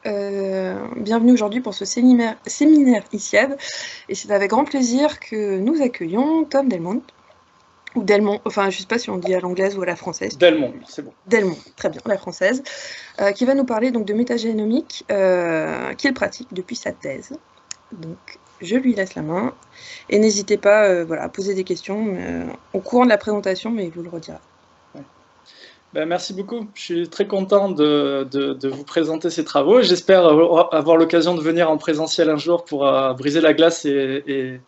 Bienvenue aujourd'hui pour ce séminaire ICIAD et c'est avec grand plaisir que nous accueillons Tom Delmonte, ou Delmont, enfin je sais pas si on dit à l'anglaise ou à la française. Delmont, c'est bon. Delmont, très bien, la française, qui va nous parler donc de métagénomique qu'il pratique depuis sa thèse. Donc je lui laisse la main et n'hésitez pas voilà, à poser des questions au courant de la présentation, mais il vous le redira. Ben, merci beaucoup. Je suis très content de vous présenter ces travaux. J'espère avoir l'occasion de venir en présentiel un jour pour briser la glace et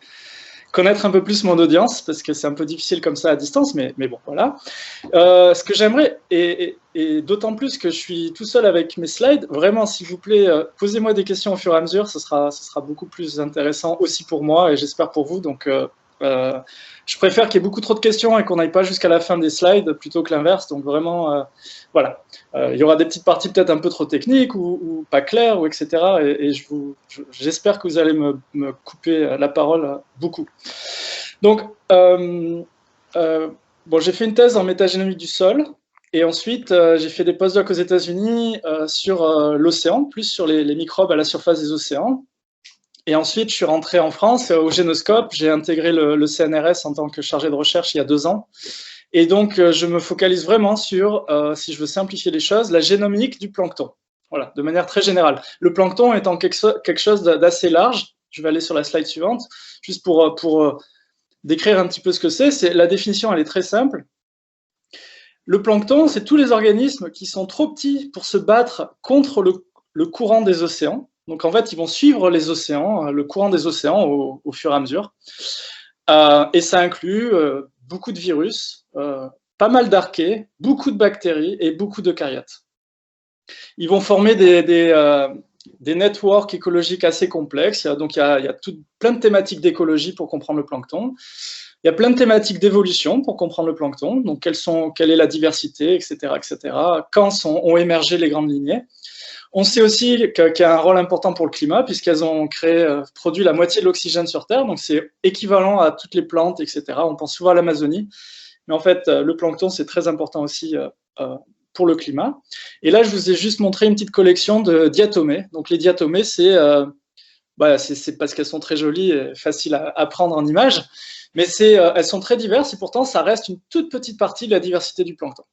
connaître un peu plus mon audience, parce que c'est un peu difficile comme ça à distance, mais bon, voilà. Ce que j'aimerais, et d'autant plus que je suis tout seul avec mes slides, vraiment, s'il vous plaît, posez-moi des questions au fur et à mesure, ce sera beaucoup plus intéressant aussi pour moi, et j'espère pour vous. Donc, je préfère qu'il y ait beaucoup trop de questions et qu'on n'aille pas jusqu'à la fin des slides plutôt que l'inverse. Donc vraiment, voilà. Il y aura des petites parties peut-être un peu trop techniques ou pas claires, ou etc. Et j'espère que vous allez me couper la parole beaucoup. Donc, bon, j'ai fait une thèse en métagénomique du sol. Et ensuite, j'ai fait des postdocs aux États-Unis sur l'océan, plus sur les microbes à la surface des océans. Et ensuite, je suis rentré en France au Génoscope. J'ai intégré le CNRS en tant que chargé de recherche il y a 2 ans. Et donc, je me focalise vraiment sur, si je veux simplifier les choses, la génomique du plancton. Voilà, de manière très générale. Le plancton étant quelque chose d'assez large. Je vais aller sur la slide suivante, juste pour décrire un petit peu ce que c'est. La définition, elle est très simple. Le plancton, c'est tous les organismes qui sont trop petits pour se battre contre le courant des océans. Donc, en fait, ils vont suivre les océans, le courant des océans au fur et à mesure. Et ça inclut beaucoup de virus, pas mal d'archées, beaucoup de bactéries et beaucoup d'eucaryotes. Ils vont former des networks écologiques assez complexes. Donc, il y a plein de thématiques d'écologie pour comprendre le plancton. Il y a plein de thématiques d'évolution pour comprendre le plancton. Donc, quelle est la diversité, etc., etc. Quand ont émergé les grandes lignées. On sait aussi qu'il y a un rôle important pour le climat, puisqu'elles ont produit la moitié de l'oxygène sur Terre, donc c'est équivalent à toutes les plantes, etc. On pense souvent à l'Amazonie, mais en fait, le plancton, c'est très important aussi pour le climat. Et là, je vous ai juste montré une petite collection de diatomées. Donc les diatomées, c'est parce qu'elles sont très jolies et faciles à prendre en image, mais elles sont très diverses, et pourtant, ça reste une toute petite partie de la diversité du plancton.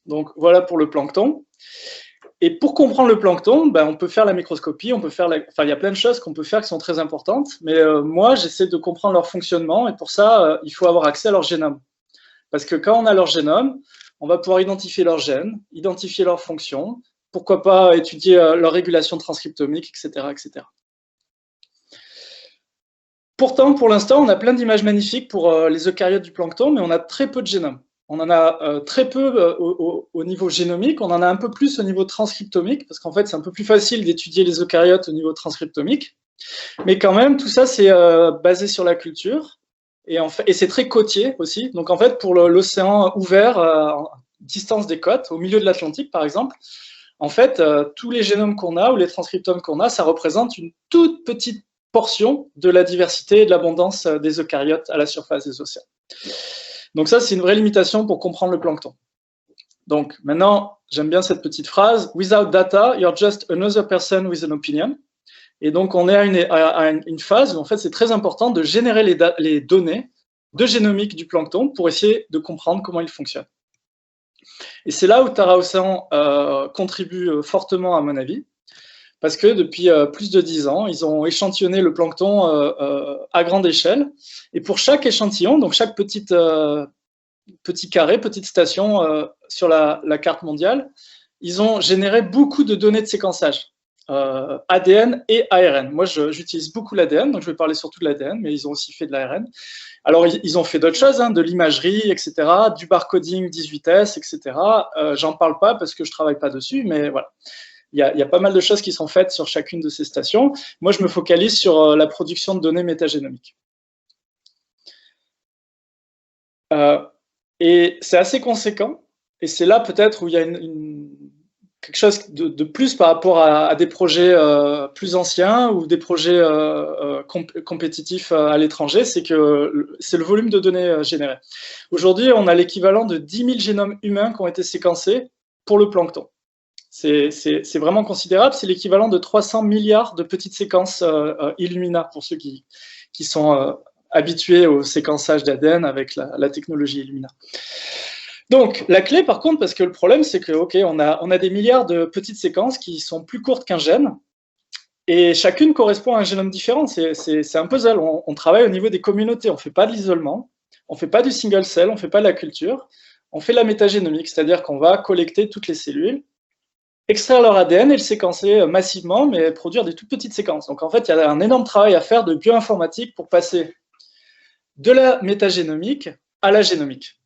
Donc voilà pour le plancton. Et pour comprendre le plancton, on peut faire la microscopie, il y a plein de choses qu'on peut faire qui sont très importantes, mais moi, j'essaie de comprendre leur fonctionnement, et pour ça, il faut avoir accès à leur génome. Parce que quand on a leur génome, on va pouvoir identifier leurs gènes, identifier leurs fonctions, pourquoi pas étudier leur régulation transcriptomique, etc., etc. Pourtant, pour l'instant, on a plein d'images magnifiques pour les eucaryotes du plancton, mais on a très peu de génome. On en a très peu au niveau génomique, on en a un peu plus au niveau transcriptomique, parce qu'en fait, c'est un peu plus facile d'étudier les eucaryotes au niveau transcriptomique. Mais quand même, tout ça, c'est basé sur la culture, et c'est très côtier aussi. Donc en fait, pour l'océan ouvert, distance des côtes, au milieu de l'Atlantique, par exemple, en fait, tous les génomes qu'on a, ou les transcriptomes qu'on a, ça représente une toute petite portion de la diversité et de l'abondance des eucaryotes à la surface des océans. Donc ça, c'est une vraie limitation pour comprendre le plancton. Donc maintenant, j'aime bien cette petite phrase, « Without data, you're just another person with an opinion ». Et donc on est à une phase où en fait c'est très important de générer les données de génomique du plancton pour essayer de comprendre comment il fonctionne. Et c'est là où Tara Océan contribue fortement à mon avis, parce que depuis plus de 10 ans, ils ont échantillonné le plancton à grande échelle. Et pour chaque échantillon, donc chaque petit carré, petite station sur la carte mondiale, ils ont généré beaucoup de données de séquençage, ADN et ARN. Moi, j'utilise beaucoup l'ADN, donc je vais parler surtout de l'ADN, mais ils ont aussi fait de l'ARN. Alors, ils ont fait d'autres choses, de l'imagerie, etc., du barcoding 18S, etc. J'en parle pas parce que je travaille pas dessus, mais voilà. Il y a pas mal de choses qui sont faites sur chacune de ces stations. Moi, je me focalise sur la production de données métagénomiques. Et c'est assez conséquent, et c'est là peut-être où il y a quelque chose de plus par rapport à des projets plus anciens ou des projets compétitifs à l'étranger, c'est le volume de données générées. Aujourd'hui, on a l'équivalent de 10 000 génomes humains qui ont été séquencés pour le plancton. C'est vraiment considérable, c'est l'équivalent de 300 milliards de petites séquences Illumina, pour ceux qui sont habitués au séquençage d'ADN avec la technologie Illumina. Donc, la clé, par contre, parce que le problème, c'est que, OK, on a des milliards de petites séquences qui sont plus courtes qu'un gène, et chacune correspond à un génome différent. C'est un puzzle. On travaille au niveau des communautés. On ne fait pas de l'isolement, on ne fait pas du single cell, on ne fait pas de la culture, on fait de la métagénomique, c'est-à-dire qu'on va collecter toutes les cellules, extraire leur ADN et le séquencer massivement, mais produire des toutes petites séquences. Donc, en fait, il y a un énorme travail à faire de bioinformatique pour passer de la métagénomique à la génomique.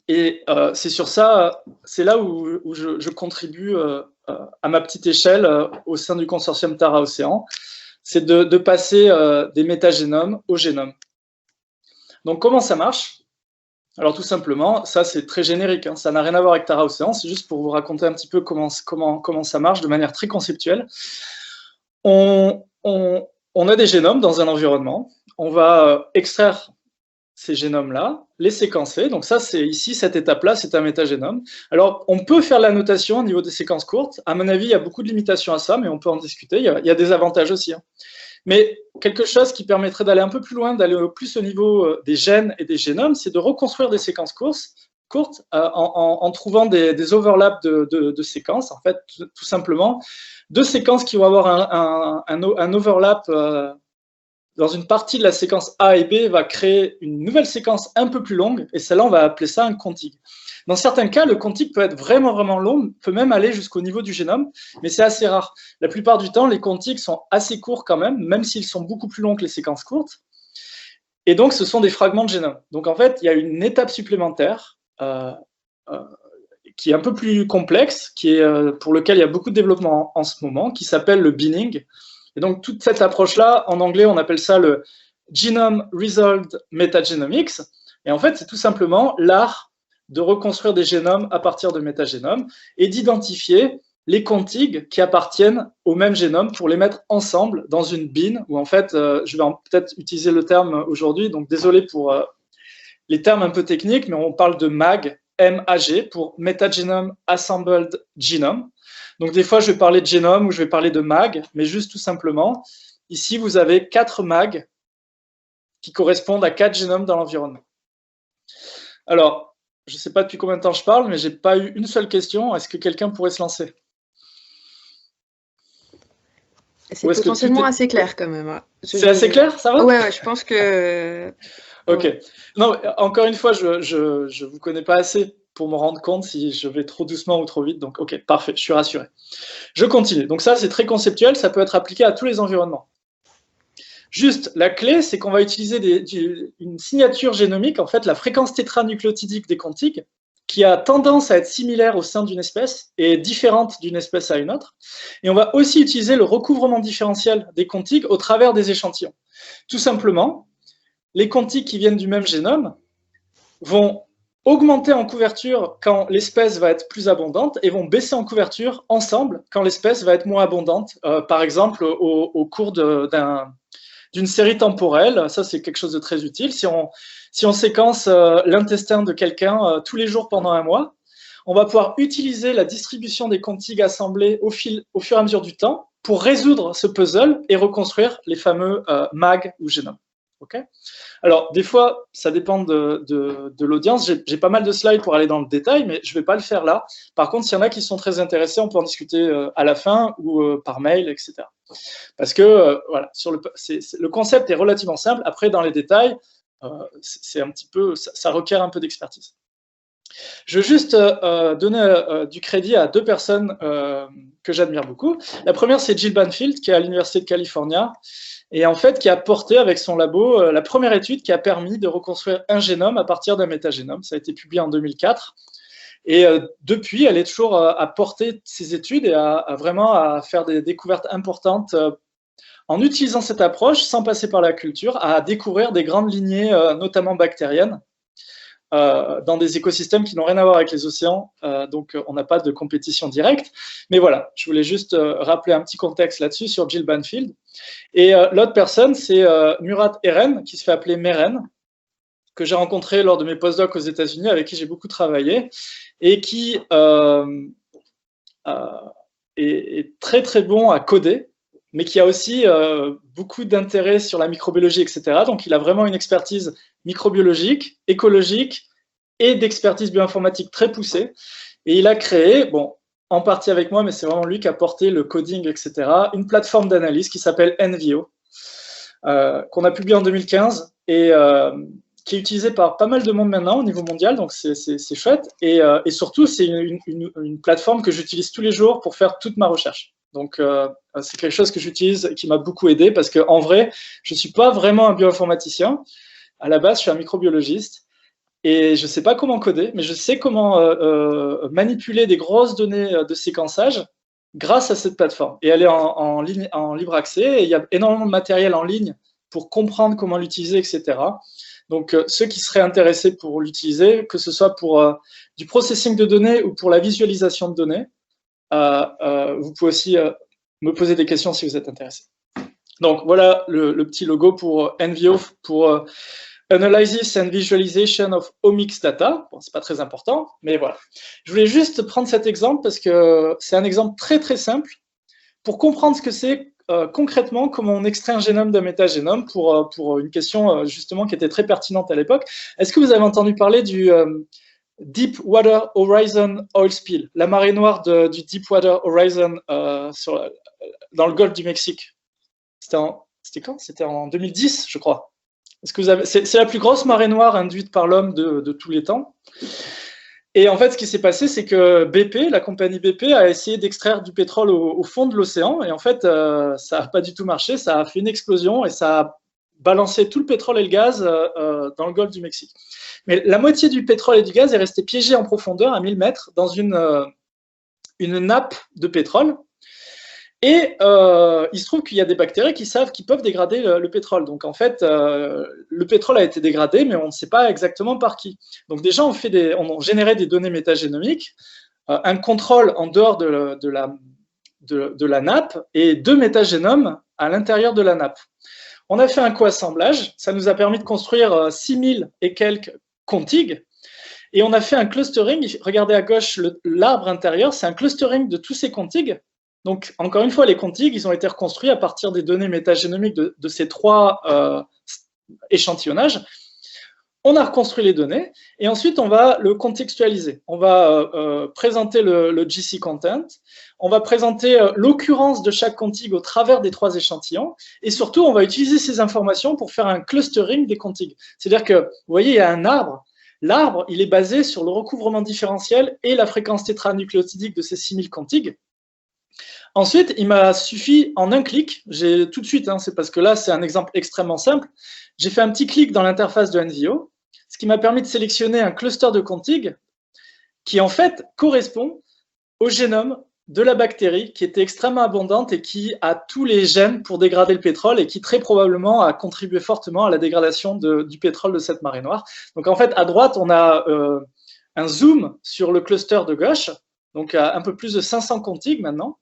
Et c'est sur ça, c'est là où je contribue à ma petite échelle au sein du consortium Tara Océan, c'est de passer des métagénomes au génome. Donc comment ça marche? Alors tout simplement, ça c'est très générique, hein, ça n'a rien à voir avec Tara Océan, c'est juste pour vous raconter un petit peu comment ça marche de manière très conceptuelle. On a des génomes dans un environnement, on va extraire ces génomes-là, les séquencer. Donc ça, c'est ici, cette étape-là, c'est un métagénome. Alors, on peut faire la notation au niveau des séquences courtes. À mon avis, il y a beaucoup de limitations à ça, mais on peut en discuter. Il y a des avantages aussi. Hein. Mais quelque chose qui permettrait d'aller un peu plus loin, d'aller plus au niveau des gènes et des génomes, c'est de reconstruire des séquences courtes en trouvant des overlaps de séquences. En fait, tout simplement, deux séquences qui vont avoir un overlap dans une partie de la séquence A et B, va créer une nouvelle séquence un peu plus longue, et celle-là, on va appeler ça un contig. Dans certains cas, le contig peut être vraiment, vraiment long, peut même aller jusqu'au niveau du génome, mais c'est assez rare. La plupart du temps, les contigs sont assez courts quand même s'ils sont beaucoup plus longs que les séquences courtes, et donc ce sont des fragments de génome. Donc en fait, il y a une étape supplémentaire qui est un peu plus complexe, pour lequel il y a beaucoup de développement en ce moment, qui s'appelle le binning. Et donc, toute cette approche-là, en anglais, on appelle ça le Genome Resolved Metagenomics. Et en fait, c'est tout simplement l'art de reconstruire des génomes à partir de métagénomes et d'identifier les contigs qui appartiennent au même génome pour les mettre ensemble dans une bin, où en fait, je vais peut-être utiliser le terme aujourd'hui, donc désolé pour les termes un peu techniques, mais on parle de MAG, M-A-G, pour Metagenome Assembled Genome. Donc, des fois, je vais parler de génome ou je vais parler de MAG, mais juste tout simplement, ici, vous avez 4 MAG qui correspondent à 4 génomes dans l'environnement. Alors, je ne sais pas depuis combien de temps je parle, mais je n'ai pas eu une seule question. Est-ce que quelqu'un pourrait se lancer? C'est potentiellement assez clair quand même. C'est assez clair, ça va? Ouais, je pense que... Ok. Non, encore une fois, je ne vous connais pas assez pour me rendre compte si je vais trop doucement ou trop vite. Donc, ok, parfait, je suis rassuré. Je continue. Donc ça, c'est très conceptuel, ça peut être appliqué à tous les environnements. Juste, la clé, c'est qu'on va utiliser une signature génomique, en fait, la fréquence tétranucléotidique des contigs, qui a tendance à être similaire au sein d'une espèce et différente d'une espèce à une autre. Et on va aussi utiliser le recouvrement différentiel des contigs au travers des échantillons. Tout simplement, les contigs qui viennent du même génome vont augmenter en couverture quand l'espèce va être plus abondante et vont baisser en couverture ensemble quand l'espèce va être moins abondante. Par exemple, au cours d'une série temporelle, ça c'est quelque chose de très utile. Si on séquence l'intestin de quelqu'un tous les jours pendant un mois, on va pouvoir utiliser la distribution des contigs assemblés au fur et à mesure du temps pour résoudre ce puzzle et reconstruire les fameux MAG ou génomes. Okay. Alors, des fois, ça dépend de l'audience. J'ai pas mal de slides pour aller dans le détail, mais je ne vais pas le faire là. Par contre, s'il y en a qui sont très intéressés, on peut en discuter à la fin ou par mail, etc. Parce que, voilà, le concept est relativement simple. Après, dans les détails, c'est un petit peu, ça requiert un peu d'expertise. Je veux juste donner du crédit à deux personnes que j'admire beaucoup. La première, c'est Jill Banfield, qui est à l'Université de Californie, et en fait, qui a porté avec son labo la première étude qui a permis de reconstruire un génome à partir d'un métagénome. Ça a été publié en 2004. Et depuis, elle est toujours à porter ses études et vraiment à faire des découvertes importantes en utilisant cette approche, sans passer par la culture, à découvrir des grandes lignées, notamment bactériennes, dans des écosystèmes qui n'ont rien à voir avec les océans, donc on n'a pas de compétition directe. Mais voilà, je voulais juste rappeler un petit contexte là-dessus sur Jill Banfield. Et l'autre personne, c'est Murat Eren, qui se fait appeler Meren, que j'ai rencontré lors de mes postdocs aux États-Unis, avec qui j'ai beaucoup travaillé, et qui est très très bon à coder, mais qui a aussi beaucoup d'intérêt sur la microbiologie, etc. Donc il a vraiment une expertise microbiologique, écologique et d'expertise bioinformatique très poussée. Et il a créé, bon, en partie avec moi, mais c'est vraiment lui qui a porté le coding, etc., une plateforme d'analyse qui s'appelle NVO, qu'on a publié en 2015 et qui est utilisée par pas mal de monde maintenant au niveau mondial, donc c'est chouette. Et surtout, c'est une plateforme que j'utilise tous les jours pour faire toute ma recherche. Donc, c'est quelque chose que j'utilise et qui m'a beaucoup aidé parce qu'en vrai, je ne suis pas vraiment un bioinformaticien. À la base, je suis un microbiologiste et je ne sais pas comment coder, mais je sais comment manipuler des grosses données de séquençage grâce à cette plateforme. Et elle est en libre accès et il y a énormément de matériel en ligne pour comprendre comment l'utiliser, etc. Donc, ceux qui seraient intéressés pour l'utiliser, que ce soit pour du processing de données ou pour la visualisation de données, vous pouvez aussi me poser des questions si vous êtes intéressé. Donc, voilà le petit logo pour NVO, pour Analysis and Visualization of Omics Data. Bon, c'est pas très important, mais voilà. Je voulais juste prendre cet exemple parce que c'est un exemple très très simple pour comprendre ce que c'est concrètement, comment on extrait un génome d'un métagénome pour une question justement qui était très pertinente à l'époque. Est-ce que vous avez entendu parler du Deepwater Horizon Oil Spill, la marée noire du Deepwater Horizon dans le golfe du Mexique? C'était quand? C'était en 2010, je crois. C'est la plus grosse marée noire induite par l'homme de tous les temps. Et en fait, ce qui s'est passé, c'est que BP, la compagnie BP, a essayé d'extraire du pétrole au fond de l'océan. Et en fait, ça n'a pas du tout marché. Ça a fait une explosion et ça a balancé tout le pétrole et le gaz dans le golfe du Mexique. Mais la moitié du pétrole et du gaz est restée piégée en profondeur à 1000 mètres dans une nappe de pétrole. Et il se trouve qu'il y a des bactéries qui peuvent dégrader le pétrole. Donc en fait, le pétrole a été dégradé, mais on ne sait pas exactement par qui. Donc déjà, on a généré des données métagénomiques, un contrôle en dehors de la nappe et 2 métagénomes à l'intérieur de la nappe. On a fait un co-assemblage, ça nous a permis de construire 6000 et quelques contigs. Et on a fait un clustering, regardez à gauche l'arbre intérieur, c'est un clustering de tous ces contigs. Donc, encore une fois, les contigs, ils ont été reconstruits à partir des données métagénomiques de ces 3 échantillonnages. On a reconstruit les données et ensuite, on va le contextualiser. On va présenter le GC content, on va présenter l'occurrence de chaque contig au travers des 3 échantillons et surtout, on va utiliser ces informations pour faire un clustering des contigs. C'est-à-dire que, vous voyez, il y a un arbre. L'arbre, il est basé sur le recouvrement différentiel et la fréquence tétranucléotidique de ces 6000 contigs. Ensuite, il m'a suffi en un clic, j'ai tout de suite, c'est parce que là, c'est un exemple extrêmement simple, j'ai fait un petit clic dans l'interface de NVO, ce qui m'a permis de sélectionner un cluster de contigs qui, en fait, correspond au génome de la bactérie qui était extrêmement abondante et qui a tous les gènes pour dégrader le pétrole et qui, très probablement, a contribué fortement à la dégradation du pétrole de cette marée noire. Donc, en fait, à droite, on a un zoom sur le cluster de gauche, donc un peu plus de 500 contigs maintenant.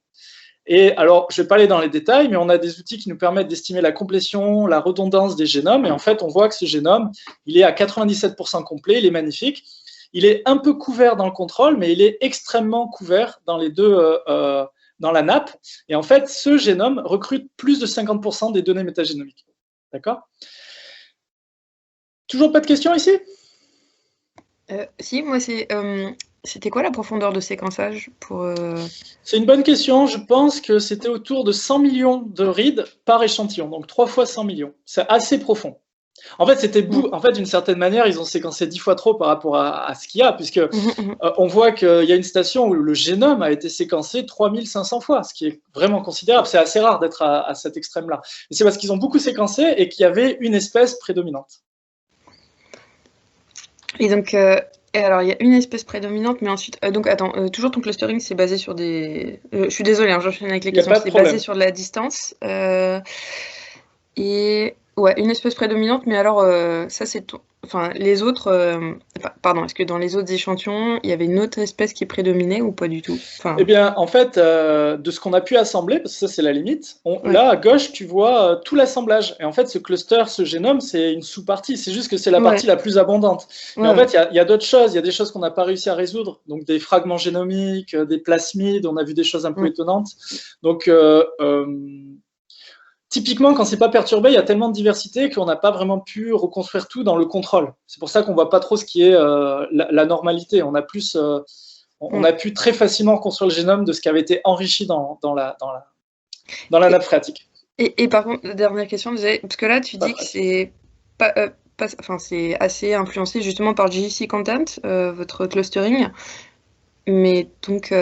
Et alors, je ne vais pas aller dans les détails, mais on a des outils qui nous permettent d'estimer la complétion, la redondance des génomes. Et en fait, on voit que ce génome, il est à 97% complet, il est magnifique. Il est un peu couvert dans le contrôle, mais il est extrêmement couvert dans les deux, dans la nappe. Et en fait, ce génome recrute plus de 50% des données métagénomiques. D'accord? Toujours pas de questions ici? Si, moi, c'était quoi la profondeur de séquençage pour C'est une bonne question. Je pense que c'était autour de 100 millions de reads par échantillon, donc 3 fois 100 millions. C'est assez profond. En fait, d'une certaine manière, ils ont séquencé 10 fois trop par rapport à ce qu'il y a, puisque on voit qu'il y a une station où le génome a été séquencé 3500 fois, ce qui est vraiment considérable. C'est assez rare d'être à cet extrême-là. Et c'est parce qu'ils ont beaucoup séquencé et qu'il y avait une espèce prédominante. Et donc, alors, il y a une espèce prédominante, mais ensuite... donc, attends, toujours ton clustering, c'est basé sur des... je suis désolée, j'enchaîne avec les questions. C'est basé sur de la distance. Et Ouais, une espèce prédominante, mais alors ça c'est enfin les autres pardon, est-ce que dans les autres échantillons, il y avait une autre espèce qui prédominait ou pas du tout? Eh bien, en fait, de ce qu'on a pu assembler, parce que ça c'est la limite, Ouais. là à gauche tu vois tout l'assemblage. Et en fait, ce cluster, ce génome, c'est une sous-partie. C'est juste que c'est la partie la plus abondante. Mais en fait, il y a d'autres choses. Il y a des choses qu'on n'a pas réussi à résoudre. Donc des fragments génomiques, des plasmides. On a vu des choses un peu étonnantes. Donc typiquement, quand c'est pas perturbé, il y a tellement de diversité qu'on n'a pas vraiment pu reconstruire tout dans le contrôle. C'est pour ça qu'on voit pas trop ce qui est la normalité. On a plus, on a pu très facilement reconstruire le génome de ce qui avait été enrichi dans la nappe phréatique. Et par contre, dernière question, parce que là, tu dis que c'est enfin, c'est assez influencé justement par GC Content, votre clustering. Mais donc,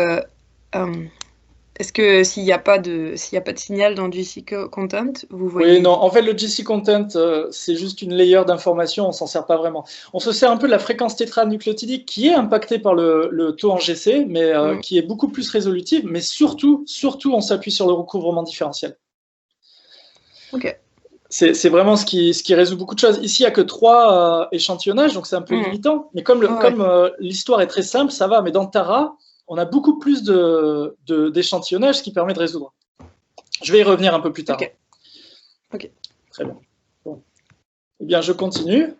est-ce que s'il n'y a pas de signal dans GC Content, vous voyez? Oui, non, en fait, le GC Content, c'est juste une layer d'information, on ne s'en sert pas vraiment. On se sert un peu de la fréquence tétranucléotidique qui est impactée par le taux en GC, mais qui est beaucoup plus résolutive, mais surtout, on s'appuie sur le recouvrement différentiel. Ok. C'est vraiment ce qui résout beaucoup de choses. Ici, il n'y a que 3 échantillonnages, donc c'est un peu limitant, mais comme l'histoire est très simple, ça va, mais dans Tara, on a beaucoup plus d'échantillonnage, ce qui permet de résoudre. Je vais y revenir un peu plus tard. Ok. Très bien. Bon. Eh bien, je continue.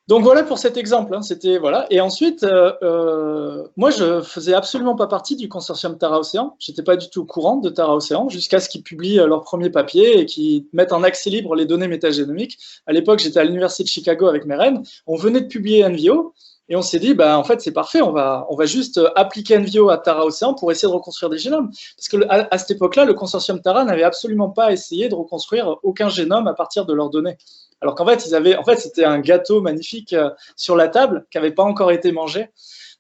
Donc voilà pour cet exemple. Hein. C'était voilà. Et ensuite, moi, je faisais absolument pas partie du consortium Tara Océan. J'étais pas du tout au courant de Tara Océan jusqu'à ce qu'ils publient leur premier papier et qu'ils mettent en accès libre les données métagénomiques. À l'époque, j'étais à l'université de Chicago avec mes reines. On venait de publier NVO. Et on s'est dit, bah, en fait, c'est parfait, on va juste appliquer NVO à Tara Océan pour essayer de reconstruire des génomes. Parce que à cette époque-là, le consortium Tara n'avait absolument pas essayé de reconstruire aucun génome à partir de leurs données. Alors qu'en fait, c'était un gâteau magnifique sur la table qui n'avait pas encore été mangé.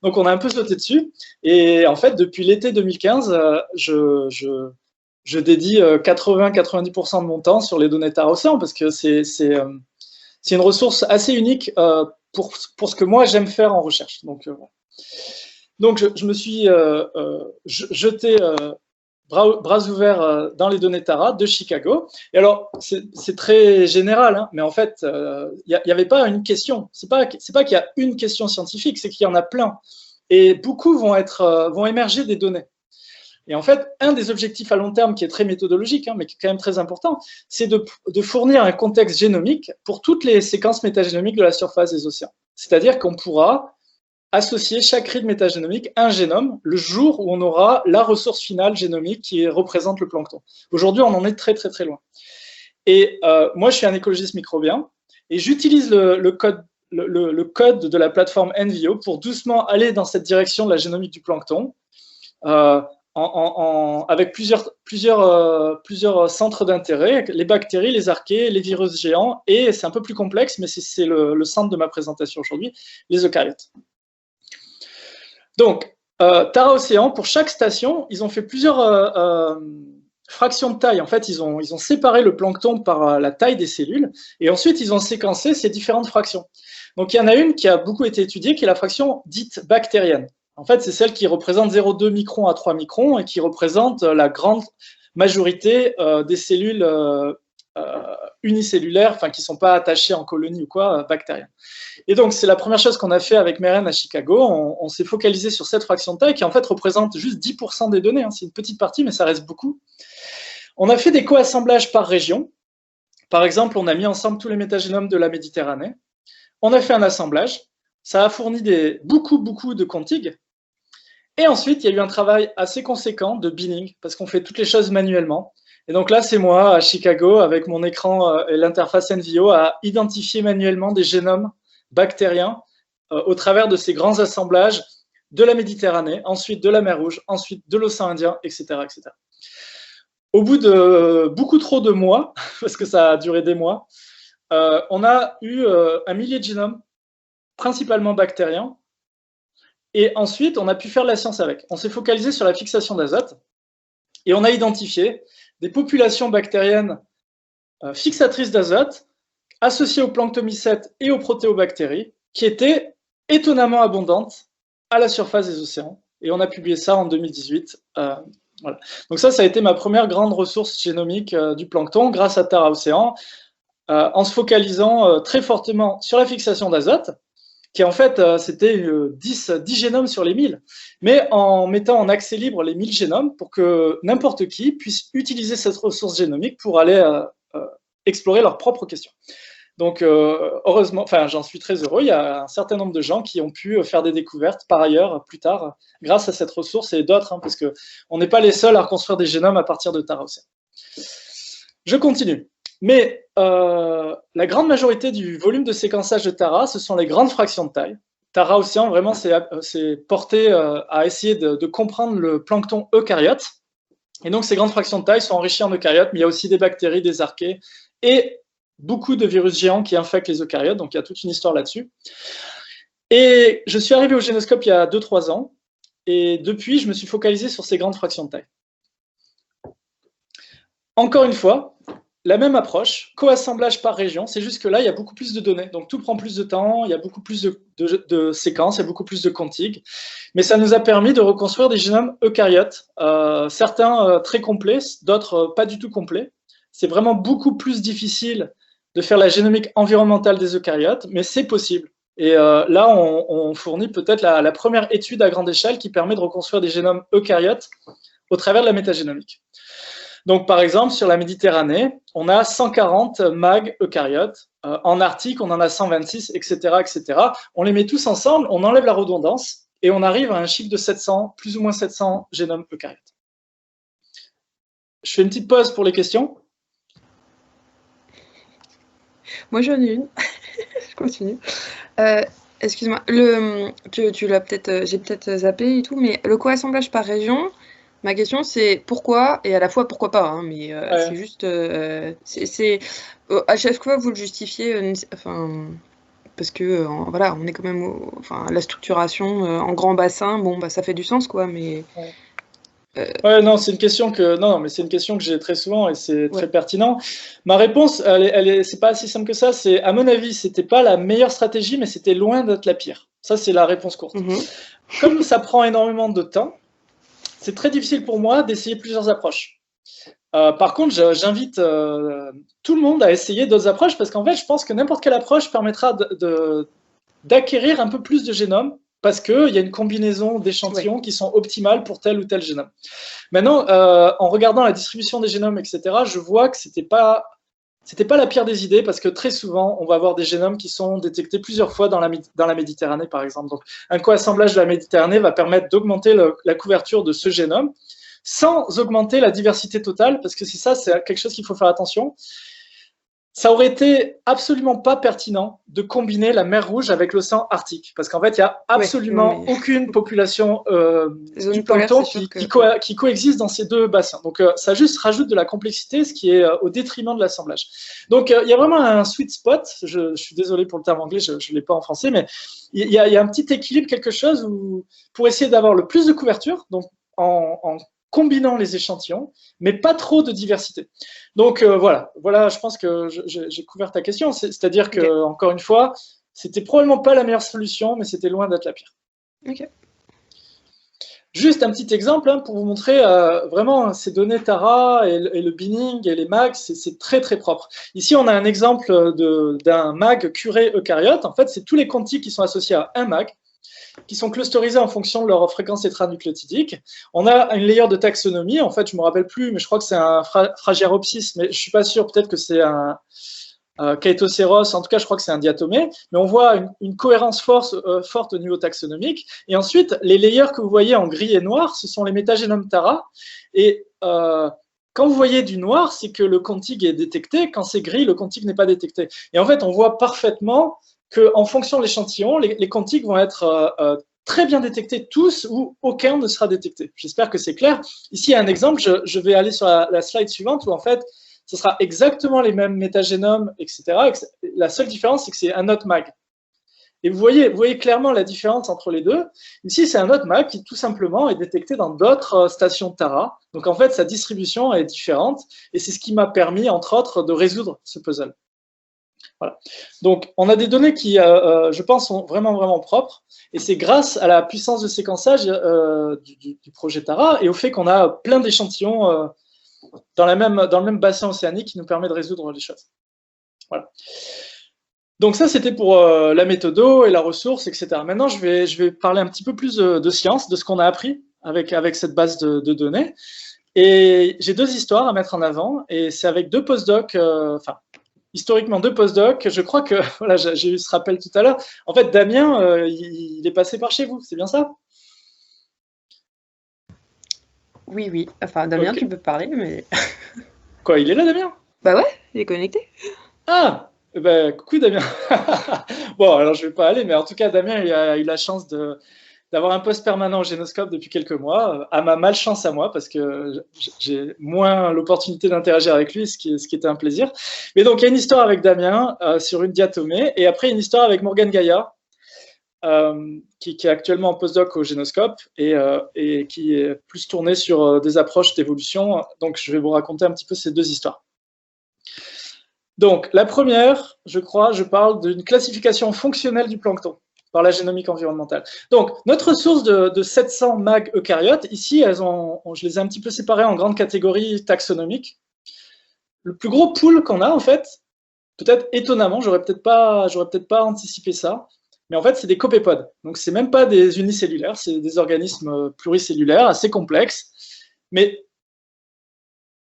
Donc, on a un peu sauté dessus. Et en fait, depuis l'été 2015, je dédie 80-90% de mon temps sur les données Tara Océan parce que c'est une ressource assez unique pour ce que moi j'aime faire en recherche. Donc je me suis jeté bras ouverts dans les données Tara de Chicago. Et alors, c'est très général, hein, mais en fait, il n'y avait pas une question. C'est pas qu'il y a une question scientifique, c'est qu'il y en a plein. Et beaucoup vont émerger des données. Et en fait, un des objectifs à long terme qui est très méthodologique, hein, mais qui est quand même très important, c'est de fournir un contexte génomique pour toutes les séquences métagénomiques de la surface des océans. C'est-à-dire qu'on pourra associer chaque rythme métagénomique à un génome le jour où on aura la ressource finale génomique qui représente le plancton. Aujourd'hui, on en est très, très, très loin. Et moi, je suis un écologiste microbien et j'utilise le code de la plateforme NVO pour doucement aller dans cette direction de la génomique du plancton. Avec plusieurs centres d'intérêt, les bactéries, les archées, les virus géants, et c'est un peu plus complexe, mais c'est le centre de ma présentation aujourd'hui, les eucaryotes. Donc, Tara Océan, pour chaque station, ils ont fait plusieurs fractions de taille. En fait, ils ont séparé le plancton par la taille des cellules, et ensuite, ils ont séquencé ces différentes fractions. Donc, il y en a une qui a beaucoup été étudiée, qui est la fraction dite bactérienne. En fait, c'est celle qui représente 0,2 microns à 3 microns et qui représente la grande majorité des cellules unicellulaires, enfin qui ne sont pas attachées en colonie ou quoi, bactériennes. Et donc, c'est la première chose qu'on a fait avec Meren à Chicago. On s'est focalisé sur cette fraction de taille qui en fait représente juste 10% des données. Hein. C'est une petite partie, mais ça reste beaucoup. On a fait des co-assemblages par région. Par exemple, on a mis ensemble tous les métagénomes de la Méditerranée. On a fait un assemblage. Ça a fourni beaucoup de contigs. Et ensuite, il y a eu un travail assez conséquent de binning, parce qu'on fait toutes les choses manuellement. Et donc là, c'est moi, à Chicago, avec mon écran et l'interface NVO, à identifier manuellement des génomes bactériens au travers de ces grands assemblages de la Méditerranée, ensuite de la mer Rouge, ensuite de l'océan Indien, etc., etc. Au bout de beaucoup trop de mois, parce que ça a duré des mois, on a eu 1 millier de génomes, principalement bactériens, et ensuite, on a pu faire la science avec. On s'est focalisé sur la fixation d'azote et on a identifié des populations bactériennes fixatrices d'azote associées aux planctomycètes et aux protéobactéries qui étaient étonnamment abondantes à la surface des océans. Et on a publié ça en 2018. Voilà. Donc ça a été ma première grande ressource génomique du plancton grâce à Tara Océan. en se focalisant très fortement sur la fixation d'azote, qui en fait, c'était 10 génomes sur les 1000, mais en mettant en accès libre les 1000 génomes pour que n'importe qui puisse utiliser cette ressource génomique pour aller explorer leurs propres questions. Donc, heureusement, enfin, j'en suis très heureux, il y a un certain nombre de gens qui ont pu faire des découvertes par ailleurs, plus tard, grâce à cette ressource et d'autres, parce qu'on n'est pas les seuls à reconstruire des génomes à partir de Tara Océan. Je continue. Mais la grande majorité du volume de séquençage de Tara, ce sont les grandes fractions de taille. Tara Océan, vraiment, c'est porté à essayer de comprendre le plancton eucaryote. Et donc, ces grandes fractions de taille sont enrichies en eucaryotes, mais il y a aussi des bactéries, des archées, et beaucoup de virus géants qui infectent les eucaryotes, donc il y a toute une histoire là-dessus. Et je suis arrivé au Génoscope il y a 2-3 ans, et depuis, je me suis focalisé sur ces grandes fractions de taille. Encore une fois, la même approche, coassemblage par région, c'est juste que là, il y a beaucoup plus de données, donc tout prend plus de temps, il y a beaucoup plus de séquences, il y a beaucoup plus de contigs, mais ça nous a permis de reconstruire des génomes eucaryotes, certains très complets, d'autres pas du tout complets. C'est vraiment beaucoup plus difficile de faire la génomique environnementale des eucaryotes, mais c'est possible. Et là, on fournit peut-être la première étude à grande échelle qui permet de reconstruire des génomes eucaryotes au travers de la métagénomique. Donc, par exemple, sur la Méditerranée, on a 140 MAG eucaryotes. En Arctique, on en a 126, etc., etc. On les met tous ensemble, on enlève la redondance et on arrive à un chiffre de 700, plus ou moins 700 génomes eucaryotes. Je fais une petite pause pour les questions. Moi, j'en ai une. Je continue. Excuse-moi, tu l'as peut-être, j'ai peut-être zappé et tout, mais le coassemblage par région, ma question c'est pourquoi, et à la fois pourquoi pas, hein, mais c'est juste, à chaque fois vous le justifiez, enfin, parce que voilà, on est quand même, enfin, la structuration en grand bassin, bon, bah, ça fait du sens, quoi, mais. Ouais, non, c'est une question que mais c'est une question que j'ai très souvent et c'est très pertinent. Ma réponse, c'est pas si simple que ça. C'est, à mon avis, c'était pas la meilleure stratégie, mais c'était loin d'être la pire. Ça, c'est la réponse courte. Comme ça prend énormément de temps, c'est très difficile pour moi d'essayer plusieurs approches. Par contre, j'invite tout le monde à essayer d'autres approches parce qu'en fait, je pense que n'importe quelle approche permettra d'acquérir un peu plus de génome parce qu'il y a une combinaison d'échantillons qui sont optimales pour tel ou tel génome. Maintenant, en regardant la distribution des génomes, etc., je vois que c'était pas la pire des idées parce que très souvent, on va avoir des génomes qui sont détectés plusieurs fois dans la Méditerranée, par exemple. Donc, un coassemblage de la Méditerranée va permettre d'augmenter la couverture de ce génome sans augmenter la diversité totale, parce que c'est quelque chose qu'il faut faire attention. Ça aurait été absolument pas pertinent de combiner la mer Rouge avec l'océan Arctique, parce qu'en fait, il n'y a absolument aucune population du plancton qui coexiste dans ces deux bassins. Donc, ça juste rajoute de la complexité, ce qui est au détriment de l'assemblage. Donc, il y a vraiment un sweet spot, je suis désolé pour le terme anglais, je ne l'ai pas en français, mais il y a un petit équilibre, quelque chose pour essayer d'avoir le plus de couverture, donc en combinant les échantillons, mais pas trop de diversité. Donc voilà, je pense que j'ai couvert ta question. C'est-à-dire que, encore une fois, c'était probablement pas la meilleure solution, mais c'était loin d'être la pire. Okay. Juste un petit exemple pour vous montrer vraiment ces données Tara et le binning et les MAG, c'est très très propre. Ici, on a un exemple d'un MAG curé eucaryote. En fait, c'est tous les contigs qui sont associés à un MAG, qui sont clusterisés en fonction de leur fréquence tétranucléotidique. On a une layer de taxonomie, en fait, je ne me rappelle plus, mais je crois que c'est un Phragiaropsis, mais je ne suis pas sûr, peut-être que c'est un Chaetoceros, en tout cas, je crois que c'est un diatomée, mais on voit une cohérence forte au niveau taxonomique. Et ensuite, les layers que vous voyez en gris et noir, ce sont les métagénomes Tara. Et quand vous voyez du noir, c'est que le contig est détecté. Quand c'est gris, le contig n'est pas détecté. Et en fait, on voit parfaitement qu'en fonction de l'échantillon, les contigs vont être très bien détectés tous ou aucun ne sera détecté. J'espère que c'est clair. Ici, il y a un exemple. Je vais aller sur la slide suivante où en fait, ce sera exactement les mêmes métagénomes, etc. La seule différence, c'est que c'est un autre MAG. Et vous voyez clairement la différence entre les deux. Ici, c'est un autre MAG qui, tout simplement, est détecté dans d'autres stations Tara. Donc, en fait, sa distribution est différente. Et c'est ce qui m'a permis, entre autres, de résoudre ce puzzle. Voilà. Donc, on a des données qui, je pense, sont vraiment, vraiment propres. Et c'est grâce à la puissance de séquençage du projet Tara et au fait qu'on a plein d'échantillons dans le même bassin océanique qui nous permet de résoudre les choses. Voilà. Donc ça, c'était pour la méthodo et la ressource, etc. Maintenant, je vais parler un petit peu plus de science, de ce qu'on a appris avec cette base de données. Et j'ai 2 histoires à mettre en avant, et c'est avec 2 postdocs, enfin, historiquement 2 postdocs. Je crois que, voilà, j'ai eu ce rappel tout à l'heure. En fait, Damien, il est passé par chez vous, c'est bien ça? Oui, oui. Enfin, Damien, Ok. tu peux parler, mais... Quoi, il est là, Damien? Bah ouais, il est connecté. Ah, eh ben, coucou Damien. Bon, alors je vais pas aller, mais en tout cas, Damien, il a eu la chance d'avoir un poste permanent au Génoscope depuis quelques mois, à ma malchance à moi, parce que j'ai moins l'opportunité d'interagir avec lui, ce qui était un plaisir. Mais donc, il y a une histoire avec Damien sur une diatomée, et après une histoire avec Morgane Gaillard, qui est actuellement en postdoc au Génoscope, et qui est plus tournée sur des approches d'évolution. Donc, je vais vous raconter un petit peu ces 2 histoires. Donc, la première, je crois, je parle d'une classification fonctionnelle du plancton par la génomique environnementale. Donc, notre source de 700 mag eucaryotes, ici, je les ai un petit peu séparées en grandes catégories taxonomiques. Le plus gros pool qu'on a, en fait, peut-être étonnamment, j'aurais peut-être pas anticipé ça, mais en fait, c'est des copépodes. Donc, c'est même pas des unicellulaires, c'est des organismes pluricellulaires assez complexes, mais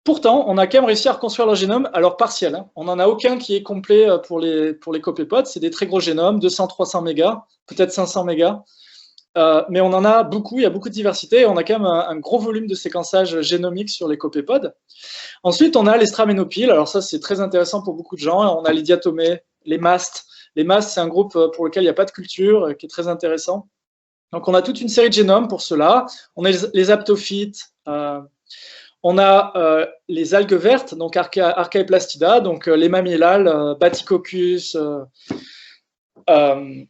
pourtant, on a quand même réussi à reconstruire leur génome, alors partiel. Hein. On n'en a aucun qui est complet pour les copépodes. C'est des très gros génomes, 200-300 mégas, peut-être 500 mégas. Mais on en a beaucoup, il y a beaucoup de diversité. Et on a quand même un gros volume de séquençage génomique sur les copépodes. Ensuite, on a les straménopiles. Alors ça, c'est très intéressant pour beaucoup de gens. On a les diatomées, les mastes. Les mastes, c'est un groupe pour lequel il n'y a pas de culture, qui est très intéressant. Donc, on a toute une série de génomes pour cela. On a les aptophytes. On a les algues vertes, donc Archaeplastida, donc les mammillales, Bathycoccus,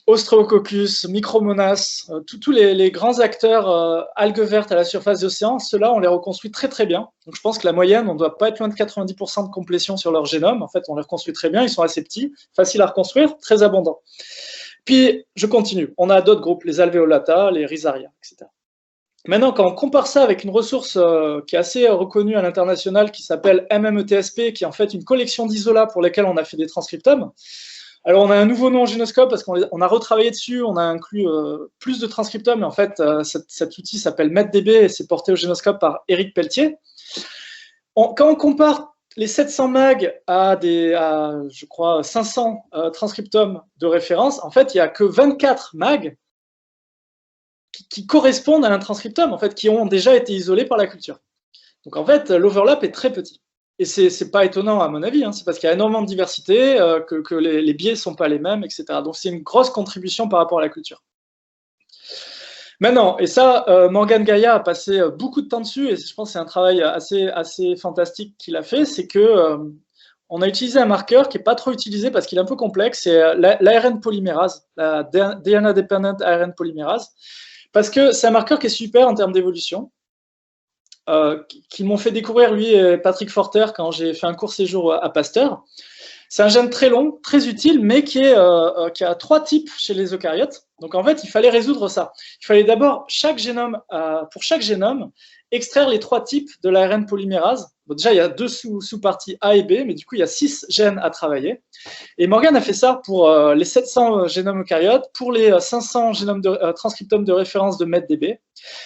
Ostreococcus, Micromonas, tous les grands acteurs algues vertes à la surface de l'océan, ceux-là, on les reconstruit très très bien. Donc je pense que la moyenne, on ne doit pas être loin de 90% de complétion sur leur génome. En fait, on les reconstruit très bien, ils sont assez petits, faciles à reconstruire, très abondants. Puis, je continue. On a d'autres groupes, les alvéolata, les rhizaria, etc. Maintenant, quand on compare ça avec une ressource qui est assez reconnue à l'international, qui s'appelle MMETSP, qui est en fait une collection d'isolats pour lesquels on a fait des transcriptomes. Alors, on a un nouveau nom en Génoscope parce qu'on a retravaillé dessus, on a inclus plus de transcriptomes, mais en fait, cet outil s'appelle MetDB et c'est porté au Génoscope par Éric Pelletier. Quand on compare les 700 mag à je crois, 500 transcriptomes de référence, en fait, il n'y a que 24 mag qui correspondent à un transcriptome, en fait, qui ont déjà été isolés par la culture. Donc en fait, l'overlap est très petit. Et c'est pas étonnant à mon avis, hein, c'est parce qu'il y a énormément de diversité, que les biais sont pas les mêmes, etc. Donc c'est une grosse contribution par rapport à la culture. Maintenant, et ça, Morgane Gaillard a passé beaucoup de temps dessus, et je pense que c'est un travail assez fantastique qu'il a fait, c'est que on a utilisé un marqueur qui n'est pas trop utilisé parce qu'il est un peu complexe, c'est l'ARN polymérase, la DNA Dependent ARN polymérase, parce que c'est un marqueur qui est super en termes d'évolution, qui m'ont fait découvrir, lui et Patrick Forter, quand j'ai fait un court séjour à Pasteur. C'est un gène très long, très utile, mais qui a 3 types chez les eucaryotes. Donc en fait, il fallait résoudre ça. Il fallait d'abord, pour chaque génome, extraire les 3 types de l'ARN polymérase. Bon, déjà, il y a 2 sous-parties A et B, mais du coup, il y a 6 gènes à travailler. Et Morgane a fait ça pour les 700 génomes eucaryotes, pour les 500 génomes transcriptomes de référence de MetDB.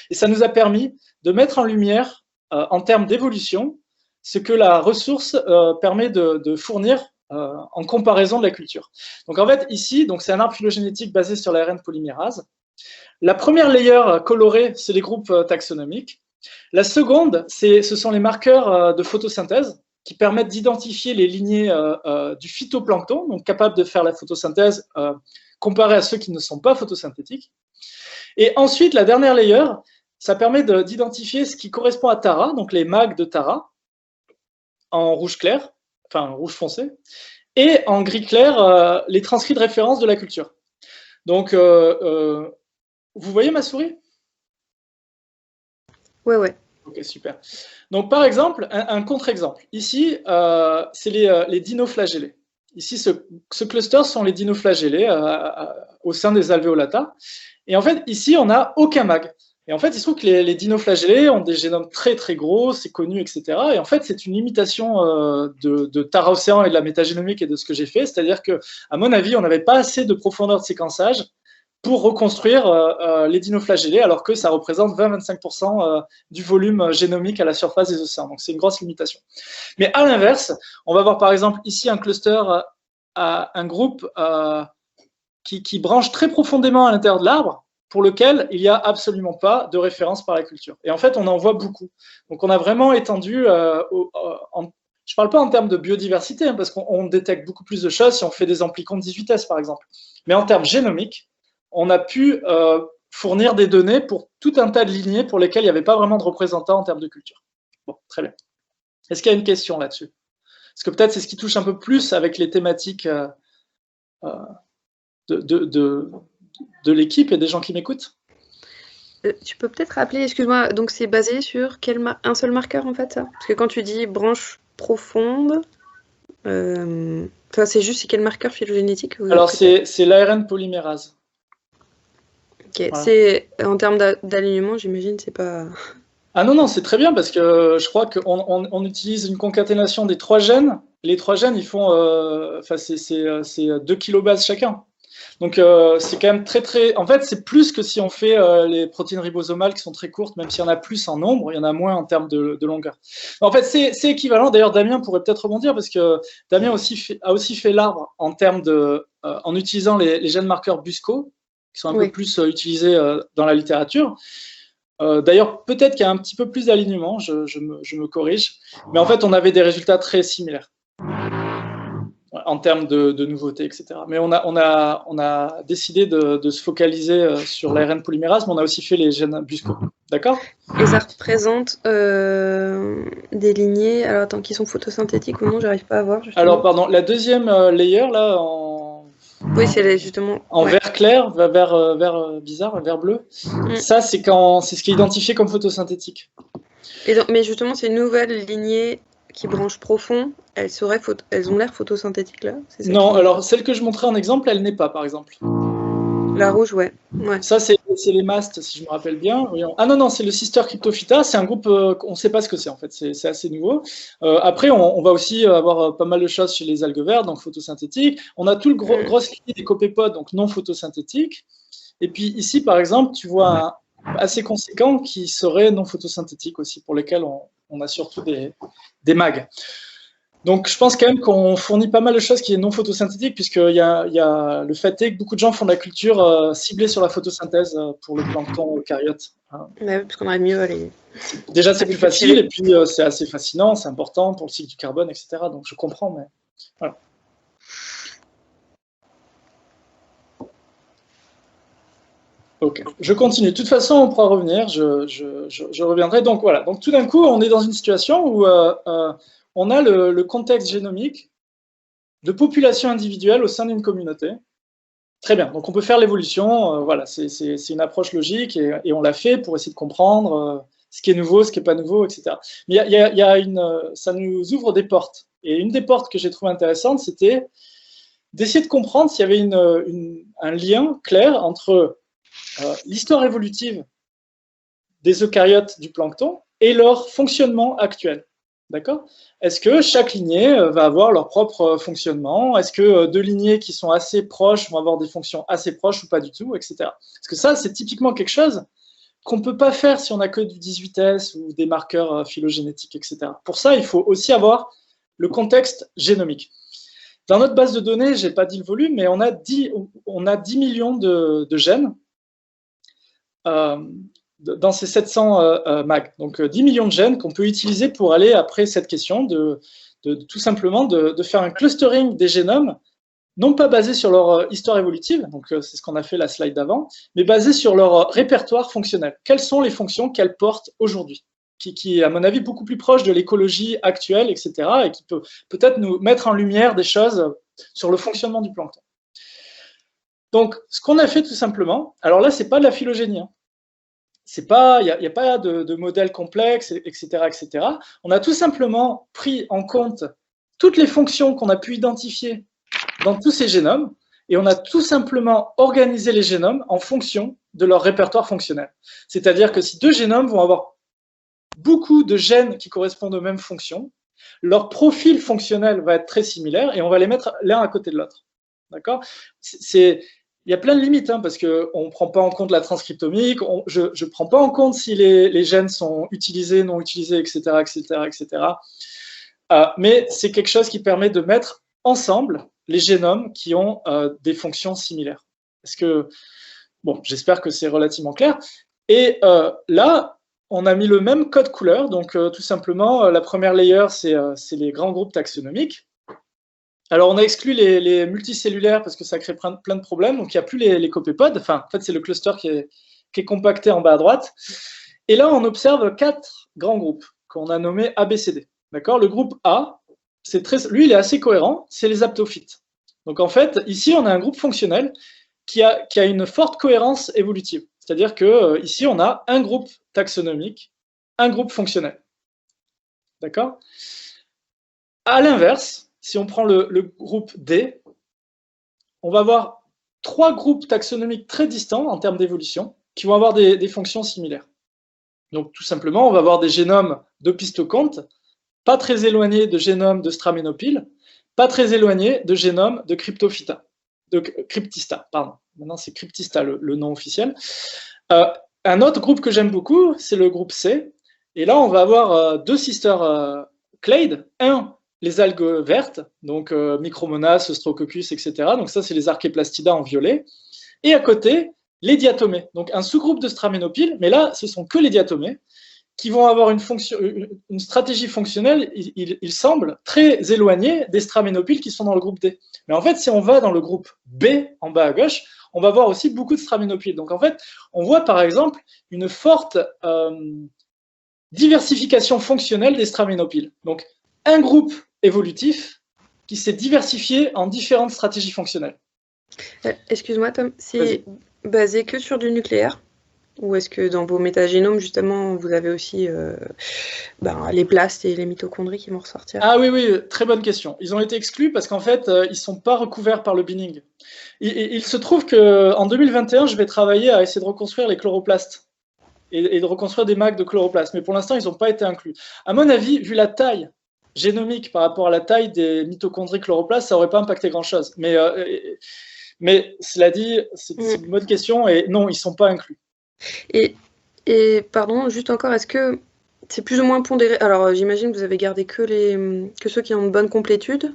Et ça nous a permis de mettre en lumière, en termes d'évolution, ce que la ressource permet de fournir en comparaison de la culture. Donc en fait, ici, c'est un arbre phylogénétique basé sur l'ARN polymérase. La première layer colorée, c'est les groupes taxonomiques. La seconde, ce sont les marqueurs de photosynthèse qui permettent d'identifier les lignées du phytoplancton, donc capables de faire la photosynthèse comparé à ceux qui ne sont pas photosynthétiques. Et ensuite, la dernière layer, ça permet d'identifier ce qui correspond à Tara, donc les mags de Tara, en rouge clair, enfin rouge foncé, et en gris clair, les transcrits de référence de la culture. Donc, vous voyez ma souris? Ouais. Ok, super. Donc, par exemple, un contre-exemple. Ici, c'est les dinoflagellés. Ici, ce cluster sont les dinoflagellés au sein des alvéolata. Et en fait, ici, on n'a aucun mag. Et en fait, il se trouve que les dinoflagellés ont des génomes très très gros, c'est connu, etc. Et en fait, c'est une limitation de Tara Océan et de la métagénomique et de ce que j'ai fait. C'est-à-dire que, à mon avis, on n'avait pas assez de profondeur de séquençage pour reconstruire les dinoflagellés, alors que ça représente 20-25% du volume génomique à la surface des océans. Donc, c'est une grosse limitation. Mais à l'inverse, on va voir par exemple ici un cluster, un groupe qui branche très profondément à l'intérieur de l'arbre, pour lequel il n'y a absolument pas de référence par la culture. Et en fait, on en voit beaucoup. Donc, on a vraiment étendu, je ne parle pas en termes de biodiversité, hein, parce qu'on détecte beaucoup plus de choses si on fait des amplicons de 18S, par exemple. Mais en termes génomiques, on a pu fournir des données pour tout un tas de lignées pour lesquelles il n'y avait pas vraiment de représentants en termes de culture. Bon, très bien. Est-ce qu'il y a une question là-dessus? Parce que peut-être c'est ce qui touche un peu plus avec les thématiques de l'équipe et des gens qui m'écoutent. Tu peux peut-être rappeler, excuse-moi, donc c'est basé sur un seul marqueur en fait, ça? Parce que quand tu dis branche profonde, c'est quel marqueur phylogénétique? Alors c'est l'ARN polymérase. Ok, voilà. C'est en termes d'alignement, j'imagine, c'est pas... Ah non, c'est très bien parce que je crois qu'on utilise une concaténation des 3 gènes. Les 3 gènes, ils font, c'est 2 kilobases chacun. Donc c'est quand même très... En fait, c'est plus que si on fait les protéines ribosomales qui sont très courtes, même s'il y en a plus en nombre, il y en a moins en termes de longueur. En fait, c'est équivalent. D'ailleurs, Damien pourrait peut-être rebondir parce que Damien a aussi fait l'arbre en termes en utilisant les gènes marqueurs BUSCO, qui sont un peu plus utilisés dans la littérature. D'ailleurs, peut-être qu'il y a un petit peu plus d'alignement, je me corrige, mais en fait, on avait des résultats très similaires en termes de nouveautés, etc. Mais on a décidé de se focaliser sur l'ARN polymérase, mais on a aussi fait les gènes BUSCO. D'accord? Et ça représente des lignées, alors attends, qui sont photosynthétiques ou non, j'arrive pas à voir. Justement. Alors, pardon, la deuxième layer, là, oui, c'est justement... En vert clair, vert bizarre, vert bleu. Ça, c'est ce qui est identifié comme photosynthétique. Mais justement, ces nouvelles lignées qui branchent profond, elles ont l'air photosynthétiques, là? Non, alors celle que je montrais en exemple, elle n'est pas, par exemple. La rouge, ouais. Ça, c'est les mastes, si je me rappelle bien. Ah non, c'est le Sister Cryptophyta. C'est un groupe, on ne sait pas ce que c'est, en fait. C'est assez nouveau. Après, on va aussi avoir pas mal de choses chez les algues vertes, donc photosynthétiques. On a tout le grosse lignée des copépodes, donc non photosynthétiques. Et puis ici, par exemple, tu vois un assez conséquent qui serait non photosynthétique aussi, pour lesquels on a surtout des mags. Donc, je pense quand même qu'on fournit pas mal de choses qui est non photosynthétique, puisqu'il y a le fait est que beaucoup de gens font de la culture ciblée sur la photosynthèse pour le plancton eucaryote. Ouais, parce qu'on arrive mieux à les... Déjà, c'est plus facile, et puis c'est assez fascinant, c'est important pour le cycle du carbone, etc. Donc, je comprends, mais voilà. Ok, je continue. De toute façon, on pourra revenir, je reviendrai. Donc, voilà. Donc, tout d'un coup, on est dans une situation où on a le contexte génomique de population individuelle au sein d'une communauté. Très bien, donc on peut faire l'évolution, voilà, c'est une approche logique et on l'a fait pour essayer de comprendre ce qui est nouveau, ce qui n'est pas nouveau, etc. Mais ça nous ouvre des portes. Et une des portes que j'ai trouvée intéressante, c'était d'essayer de comprendre s'il y avait un lien clair entre l'histoire évolutive des eucaryotes du plancton et leur fonctionnement actuel. D'accord? Est-ce que chaque lignée va avoir leur propre fonctionnement? Est-ce que 2 lignées qui sont assez proches vont avoir des fonctions assez proches ou pas du tout, etc. Parce que ça, c'est typiquement quelque chose qu'on ne peut pas faire si on n'a que du 18S ou des marqueurs phylogénétiques, etc. Pour ça, il faut aussi avoir le contexte génomique. Dans notre base de données, je n'ai pas dit le volume, mais on a 10 millions de gènes dans ces 700 mags. Donc 10 millions de gènes qu'on peut utiliser pour aller après cette question de tout simplement de faire un clustering des génomes, non pas basé sur leur histoire évolutive, donc c'est ce qu'on a fait la slide d'avant, mais basé sur leur répertoire fonctionnel. Quelles sont les fonctions qu'elles portent aujourd'hui, qui est à mon avis beaucoup plus proche de l'écologie actuelle, etc., et qui peut peut-être nous mettre en lumière des choses sur le fonctionnement du plancton. Donc, ce qu'on a fait tout simplement, alors là, c'est pas de la phylogénie, hein. Il n'y a pas de modèle complexe, etc., etc. On a tout simplement pris en compte toutes les fonctions qu'on a pu identifier dans tous ces génomes et on a tout simplement organisé les génomes en fonction de leur répertoire fonctionnel. C'est-à-dire que si deux génomes vont avoir beaucoup de gènes qui correspondent aux mêmes fonctions, leur profil fonctionnel va être très similaire et on va les mettre l'un à côté de l'autre. D'accord ? Il y a plein de limites, hein, parce qu'on ne prend pas en compte la transcriptomique, je ne prends pas en compte si les gènes sont utilisés, non utilisés, etc. etc., etc. Mais c'est quelque chose qui permet de mettre ensemble les génomes qui ont des fonctions similaires. Parce que, bon, j'espère que c'est relativement clair. Et là, on a mis le même code couleur, donc tout simplement, la première layer, c'est les grands groupes taxonomiques. Alors, on a exclu les multicellulaires parce que ça crée plein de problèmes, donc il n'y a plus les copépodes, enfin, en fait, c'est le cluster qui est compacté en bas à droite. Et là, on observe 4 grands groupes qu'on a nommés ABCD. D'accord ? Le groupe A, lui, il est assez cohérent, c'est les aptophytes. Donc, en fait, ici, on a un groupe fonctionnel qui a une forte cohérence évolutive. C'est-à-dire que ici, on a un groupe taxonomique, un groupe fonctionnel. D'accord ? À l'inverse, si on prend le groupe D, on va avoir 3 groupes taxonomiques très distants en termes d'évolution, qui vont avoir des fonctions similaires. Donc, tout simplement, on va avoir des génomes d'opistoconte, pas très éloignés de génomes de straménopile, pas très éloignés de génomes de cryptista, pardon. Maintenant, c'est cryptista le nom officiel. Un autre groupe que j'aime beaucoup, c'est le groupe C. Et là, on va avoir 2 sister clades. Un, les algues vertes, donc Micromonas, Ostrococcus, etc. Donc ça, c'est les Archeplastida en violet. Et à côté, les diatomées. Donc un sous-groupe de straménopile, mais là, ce sont que les diatomées, qui vont avoir une stratégie fonctionnelle, il semble, très éloignée des straménopiles qui sont dans le groupe D. Mais en fait, si on va dans le groupe B, en bas à gauche, on va voir aussi beaucoup de straménopiles. Donc en fait, on voit par exemple une forte diversification fonctionnelle des straménopiles. Donc un groupe évolutif qui s'est diversifié en différentes stratégies fonctionnelles. Excuse-moi Tom, c'est basé que sur du nucléaire ? Ou est-ce que dans vos métagénomes, justement, vous avez aussi les plastes et les mitochondries qui vont ressortir ? Ah oui, très bonne question. Ils ont été exclus parce qu'en fait, ils ne sont pas recouverts par le binning. Il se trouve qu'en 2021, je vais travailler à essayer de reconstruire les chloroplastes et de reconstruire des mags de chloroplastes. Mais pour l'instant, ils n'ont pas été inclus. À mon avis, vu la taille génomique par rapport à la taille des mitochondries chloroplastes, ça n'aurait pas impacté grand-chose. Mais cela dit, c'est une bonne question et non, ils ne sont pas inclus. Et pardon, juste encore, est-ce que c'est plus ou moins pondéré? Alors, j'imagine que vous avez gardé que ceux qui ont une bonne complétude.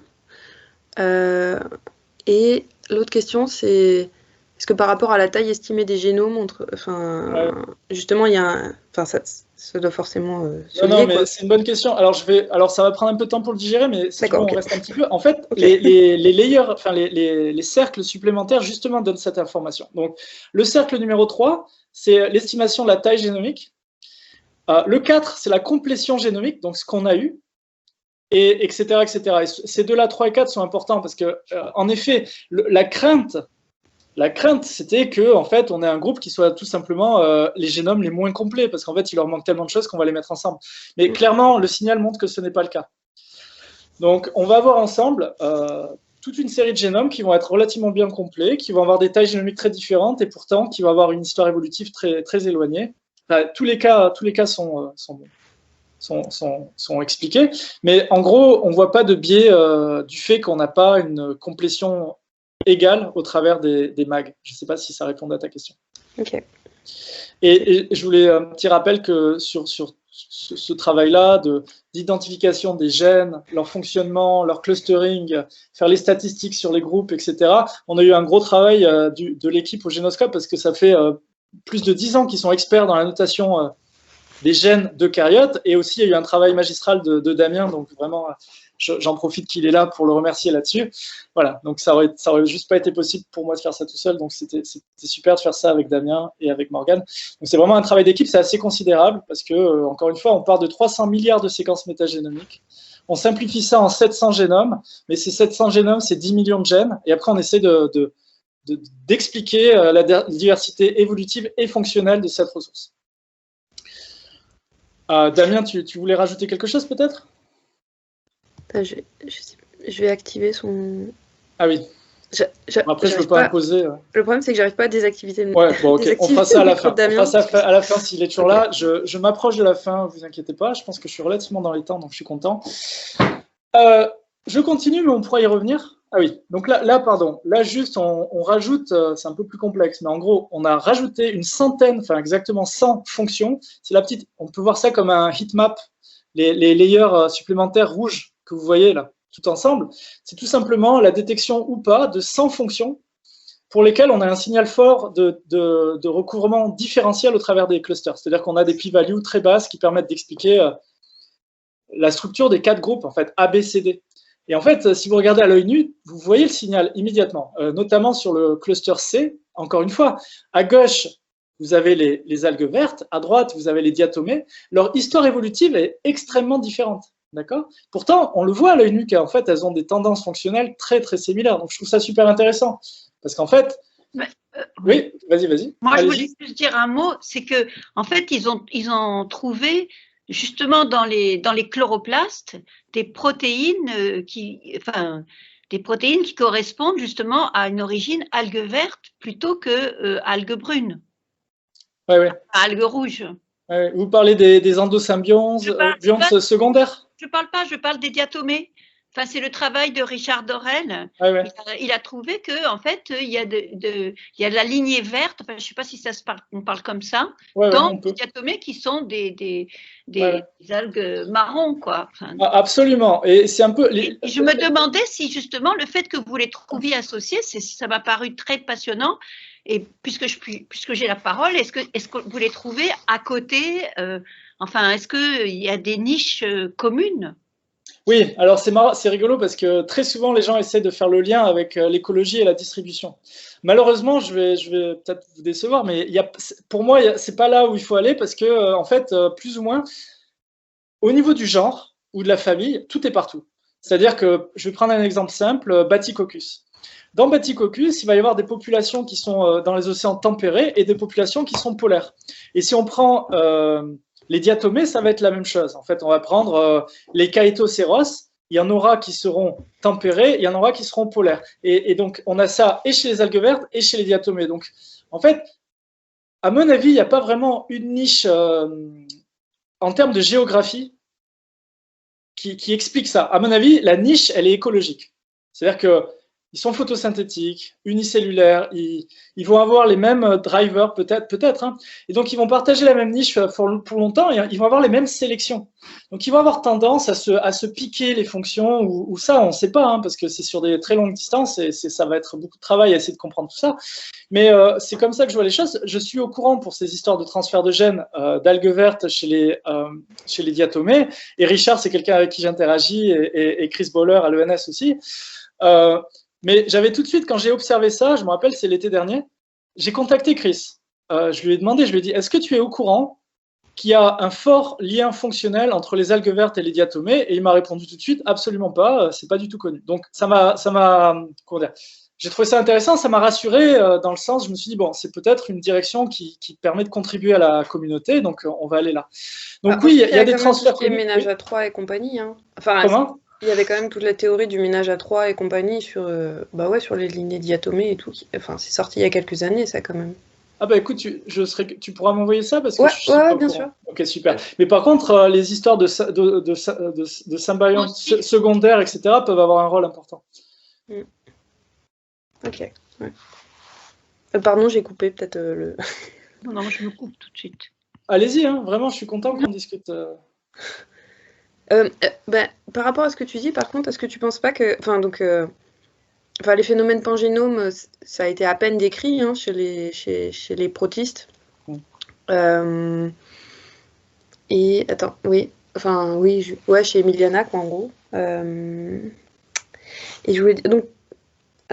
Et l'autre question, c'est est-ce que par rapport à la taille estimée des génomes, justement, il y a ça doit forcément se lier, non, mais c'est une bonne question. Alors ça va prendre un peu de temps pour le digérer, mais si on reste un petit peu. En fait, les layers, enfin les cercles supplémentaires justement donnent cette information. Donc, le cercle numéro 3, c'est l'estimation de la taille génomique. Le 4, c'est la complétion génomique, donc ce qu'on a eu, et etc., etc. Et ces deux-là, 3 et 4, sont importants parce que, en effet, la crainte, c'était que, en fait, on ait un groupe qui soit tout simplement les génomes les moins complets, parce qu'en fait, il leur manque tellement de choses qu'on va les mettre ensemble. Mais clairement, le signal montre que ce n'est pas le cas. Donc, on va avoir ensemble toute une série de génomes qui vont être relativement bien complets, qui vont avoir des tailles génomiques très différentes, et pourtant qui vont avoir une histoire évolutive très, très éloignée. Enfin, tous les cas sont expliqués, mais en gros, on ne voit pas de biais du fait qu'on n'a pas une complétion égale au travers des mags. Je ne sais pas si ça répond à ta question. Ok. Et je voulais un petit rappel que sur ce travail-là d'identification des gènes, leur fonctionnement, leur clustering, faire les statistiques sur les groupes, etc., on a eu un gros travail de l'équipe au Génoscope parce que ça fait plus de 10 ans qu'ils sont experts dans la notation des gènes d'eucaryotes, et aussi il y a eu un travail magistral de Damien, donc vraiment j'en profite qu'il est là pour le remercier là-dessus. Voilà, donc ça aurait juste pas été possible pour moi de faire ça tout seul, donc c'était super de faire ça avec Damien et avec Morgane. Donc c'est vraiment un travail d'équipe, c'est assez considérable, parce que, encore une fois, on part de 300 milliards de séquences métagénomiques, on simplifie ça en 700 génomes, mais ces 700 génomes, c'est 10 millions de gènes, et après on essaie d'expliquer la diversité évolutive et fonctionnelle de cette ressource. Damien, tu voulais rajouter quelque chose peut-être ? Je vais activer son... Ah oui. Après, je ne veux pas imposer. Le problème, c'est que j'arrive pas à désactiver le Ouais, bon, ok, on fera ça à la fin. Damien. On fera ça à la fin s'il est toujours là. Je m'approche de la fin, vous inquiétez pas. Je pense que je suis relativement dans les temps, donc je suis content. Je continue, mais on pourra y revenir. Ah oui, donc là pardon. Là, juste, on rajoute, c'est un peu plus complexe, mais en gros, on a rajouté une centaine, enfin exactement 100 fonctions. C'est la petite, on peut voir ça comme un heatmap, les layers supplémentaires rouges que vous voyez là, tout ensemble. C'est tout simplement la détection ou pas de 100 fonctions pour lesquelles on a un signal fort de recouvrement différentiel au travers des clusters. C'est-à-dire qu'on a des p-values très basses qui permettent d'expliquer la structure des 4 groupes, en fait, A, B, C, D. Et en fait, si vous regardez à l'œil nu, vous voyez le signal immédiatement, notamment sur le cluster C. Encore une fois, à gauche, vous avez les algues vertes, à droite, vous avez les diatomées. Leur histoire évolutive est extrêmement différente. D'accord ? Pourtant, on le voit à l'œil nu qu'en fait, elles ont des tendances fonctionnelles très, très similaires. Donc, je trouve ça super intéressant. Parce qu'en fait… oui, vas-y. Moi, je voulais juste dire un mot, c'est que en fait, ils ont trouvé justement dans les chloroplastes des protéines qui correspondent justement à une origine algue verte plutôt que algue brune, algue rouge. Vous parlez des endosymbiontes secondaires? Je parle des diatomées. Enfin, c'est le travail de Richard Dorel. Il a trouvé que en fait, il y a de la lignée verte. Enfin, je ne sais pas si on parle comme ça. Dans les diatomées qui sont des algues marron, quoi. Enfin, absolument. Et c'est un peu. Je me demandais si justement le fait que vous les trouviez associés, ça m'a paru très passionnant. Et puisque j'ai la parole, est-ce que vous les trouvez à côté? Enfin, est-ce qu'il y a des niches communes? Oui, alors c'est rigolo parce que très souvent les gens essaient de faire le lien avec l'écologie et la distribution. Malheureusement, je vais peut-être vous décevoir, mais pour moi, c'est pas là où il faut aller parce que en fait, plus ou moins, au niveau du genre ou de la famille, tout est partout. C'est-à-dire que je vais prendre un exemple simple, Batycoccus. Dans Batycoccus, il va y avoir des populations qui sont dans les océans tempérés et des populations qui sont polaires. Et si on prend les diatomées, ça va être la même chose. En fait, on va prendre les Chaetoceros, il y en aura qui seront tempérés, il y en aura qui seront polaires. Et donc, on a ça et chez les algues vertes et chez les diatomées. Donc, en fait, à mon avis, il n'y a pas vraiment une niche en termes de géographie qui explique ça. À mon avis, la niche, elle est écologique. C'est-à-dire que ils sont photosynthétiques, unicellulaires, ils vont avoir les mêmes drivers, peut-être, hein. Et donc ils vont partager la même niche pour longtemps et ils vont avoir les mêmes sélections. Donc ils vont avoir tendance à se piquer les fonctions, ou ça, on ne sait pas, hein, parce que c'est sur des très longues distances et ça va être beaucoup de travail à essayer de comprendre tout ça. Mais c'est comme ça que je vois les choses. Je suis au courant pour ces histoires de transfert de gènes d'algues vertes chez les diatomées. Et Richard, c'est quelqu'un avec qui j'interagis, et Chris Bowler à l'ENS aussi. Mais j'avais tout de suite, quand j'ai observé ça, je me rappelle, c'est l'été dernier, j'ai contacté Chris. Je lui ai demandé, je lui ai dit, est-ce que tu es au courant qu'il y a un fort lien fonctionnel entre les algues vertes et les diatomées? Et il m'a répondu tout de suite, absolument pas, c'est pas du tout connu. Donc comment dire, j'ai trouvé ça intéressant, ça m'a rassuré dans le sens, je me suis dit, bon, c'est peut-être une direction qui permet de contribuer à la communauté, donc on va aller là. Donc oui, il y a des transferts. Il y a ménage à 3 et compagnie. Hein. Enfin, comment? Il y avait quand même toute la théorie du ménage à 3 et compagnie sur les lignées diatomées et tout. Enfin, c'est sorti il y a quelques années, ça, quand même. Ah bah écoute, tu pourras m'envoyer ça parce que ouais, je suis pas bien sûr. Ok, super. Mais par contre, les histoires de symbiontes secondaires, etc., peuvent avoir un rôle important. Ok. Ouais. Pardon, j'ai coupé peut-être le... Non, je me coupe tout de suite. Allez-y, hein, vraiment, je suis content qu'on discute. Par rapport à ce que tu dis, par contre, est-ce que tu penses pas que... les phénomènes pangénomes, ça a été à peine décrit hein, chez les protistes. Et attends, chez Emiliana, quoi, en gros. Et je voulais donc,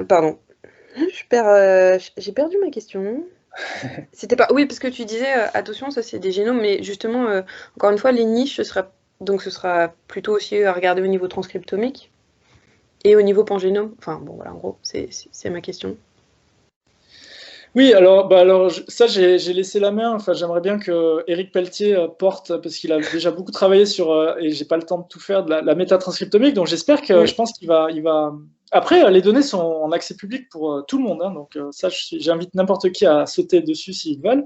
pardon, j'ai perdu ma question. C'était pas, oui, parce que tu disais attention, ça c'est des génomes, mais justement, encore une fois, les niches, ce sera plutôt aussi à regarder au niveau transcriptomique. Et au niveau pangénome, enfin bon voilà, en gros, c'est ma question. Oui, alors ça j'ai laissé la main. Enfin, j'aimerais bien que Éric Pelletier porte parce qu'il a déjà beaucoup travaillé sur et j'ai pas le temps de tout faire de la métatranscriptomique. Donc j'espère que je pense qu'il va après, les données sont en accès public pour tout le monde, hein, donc ça, j'invite n'importe qui à sauter dessus s'ils veulent.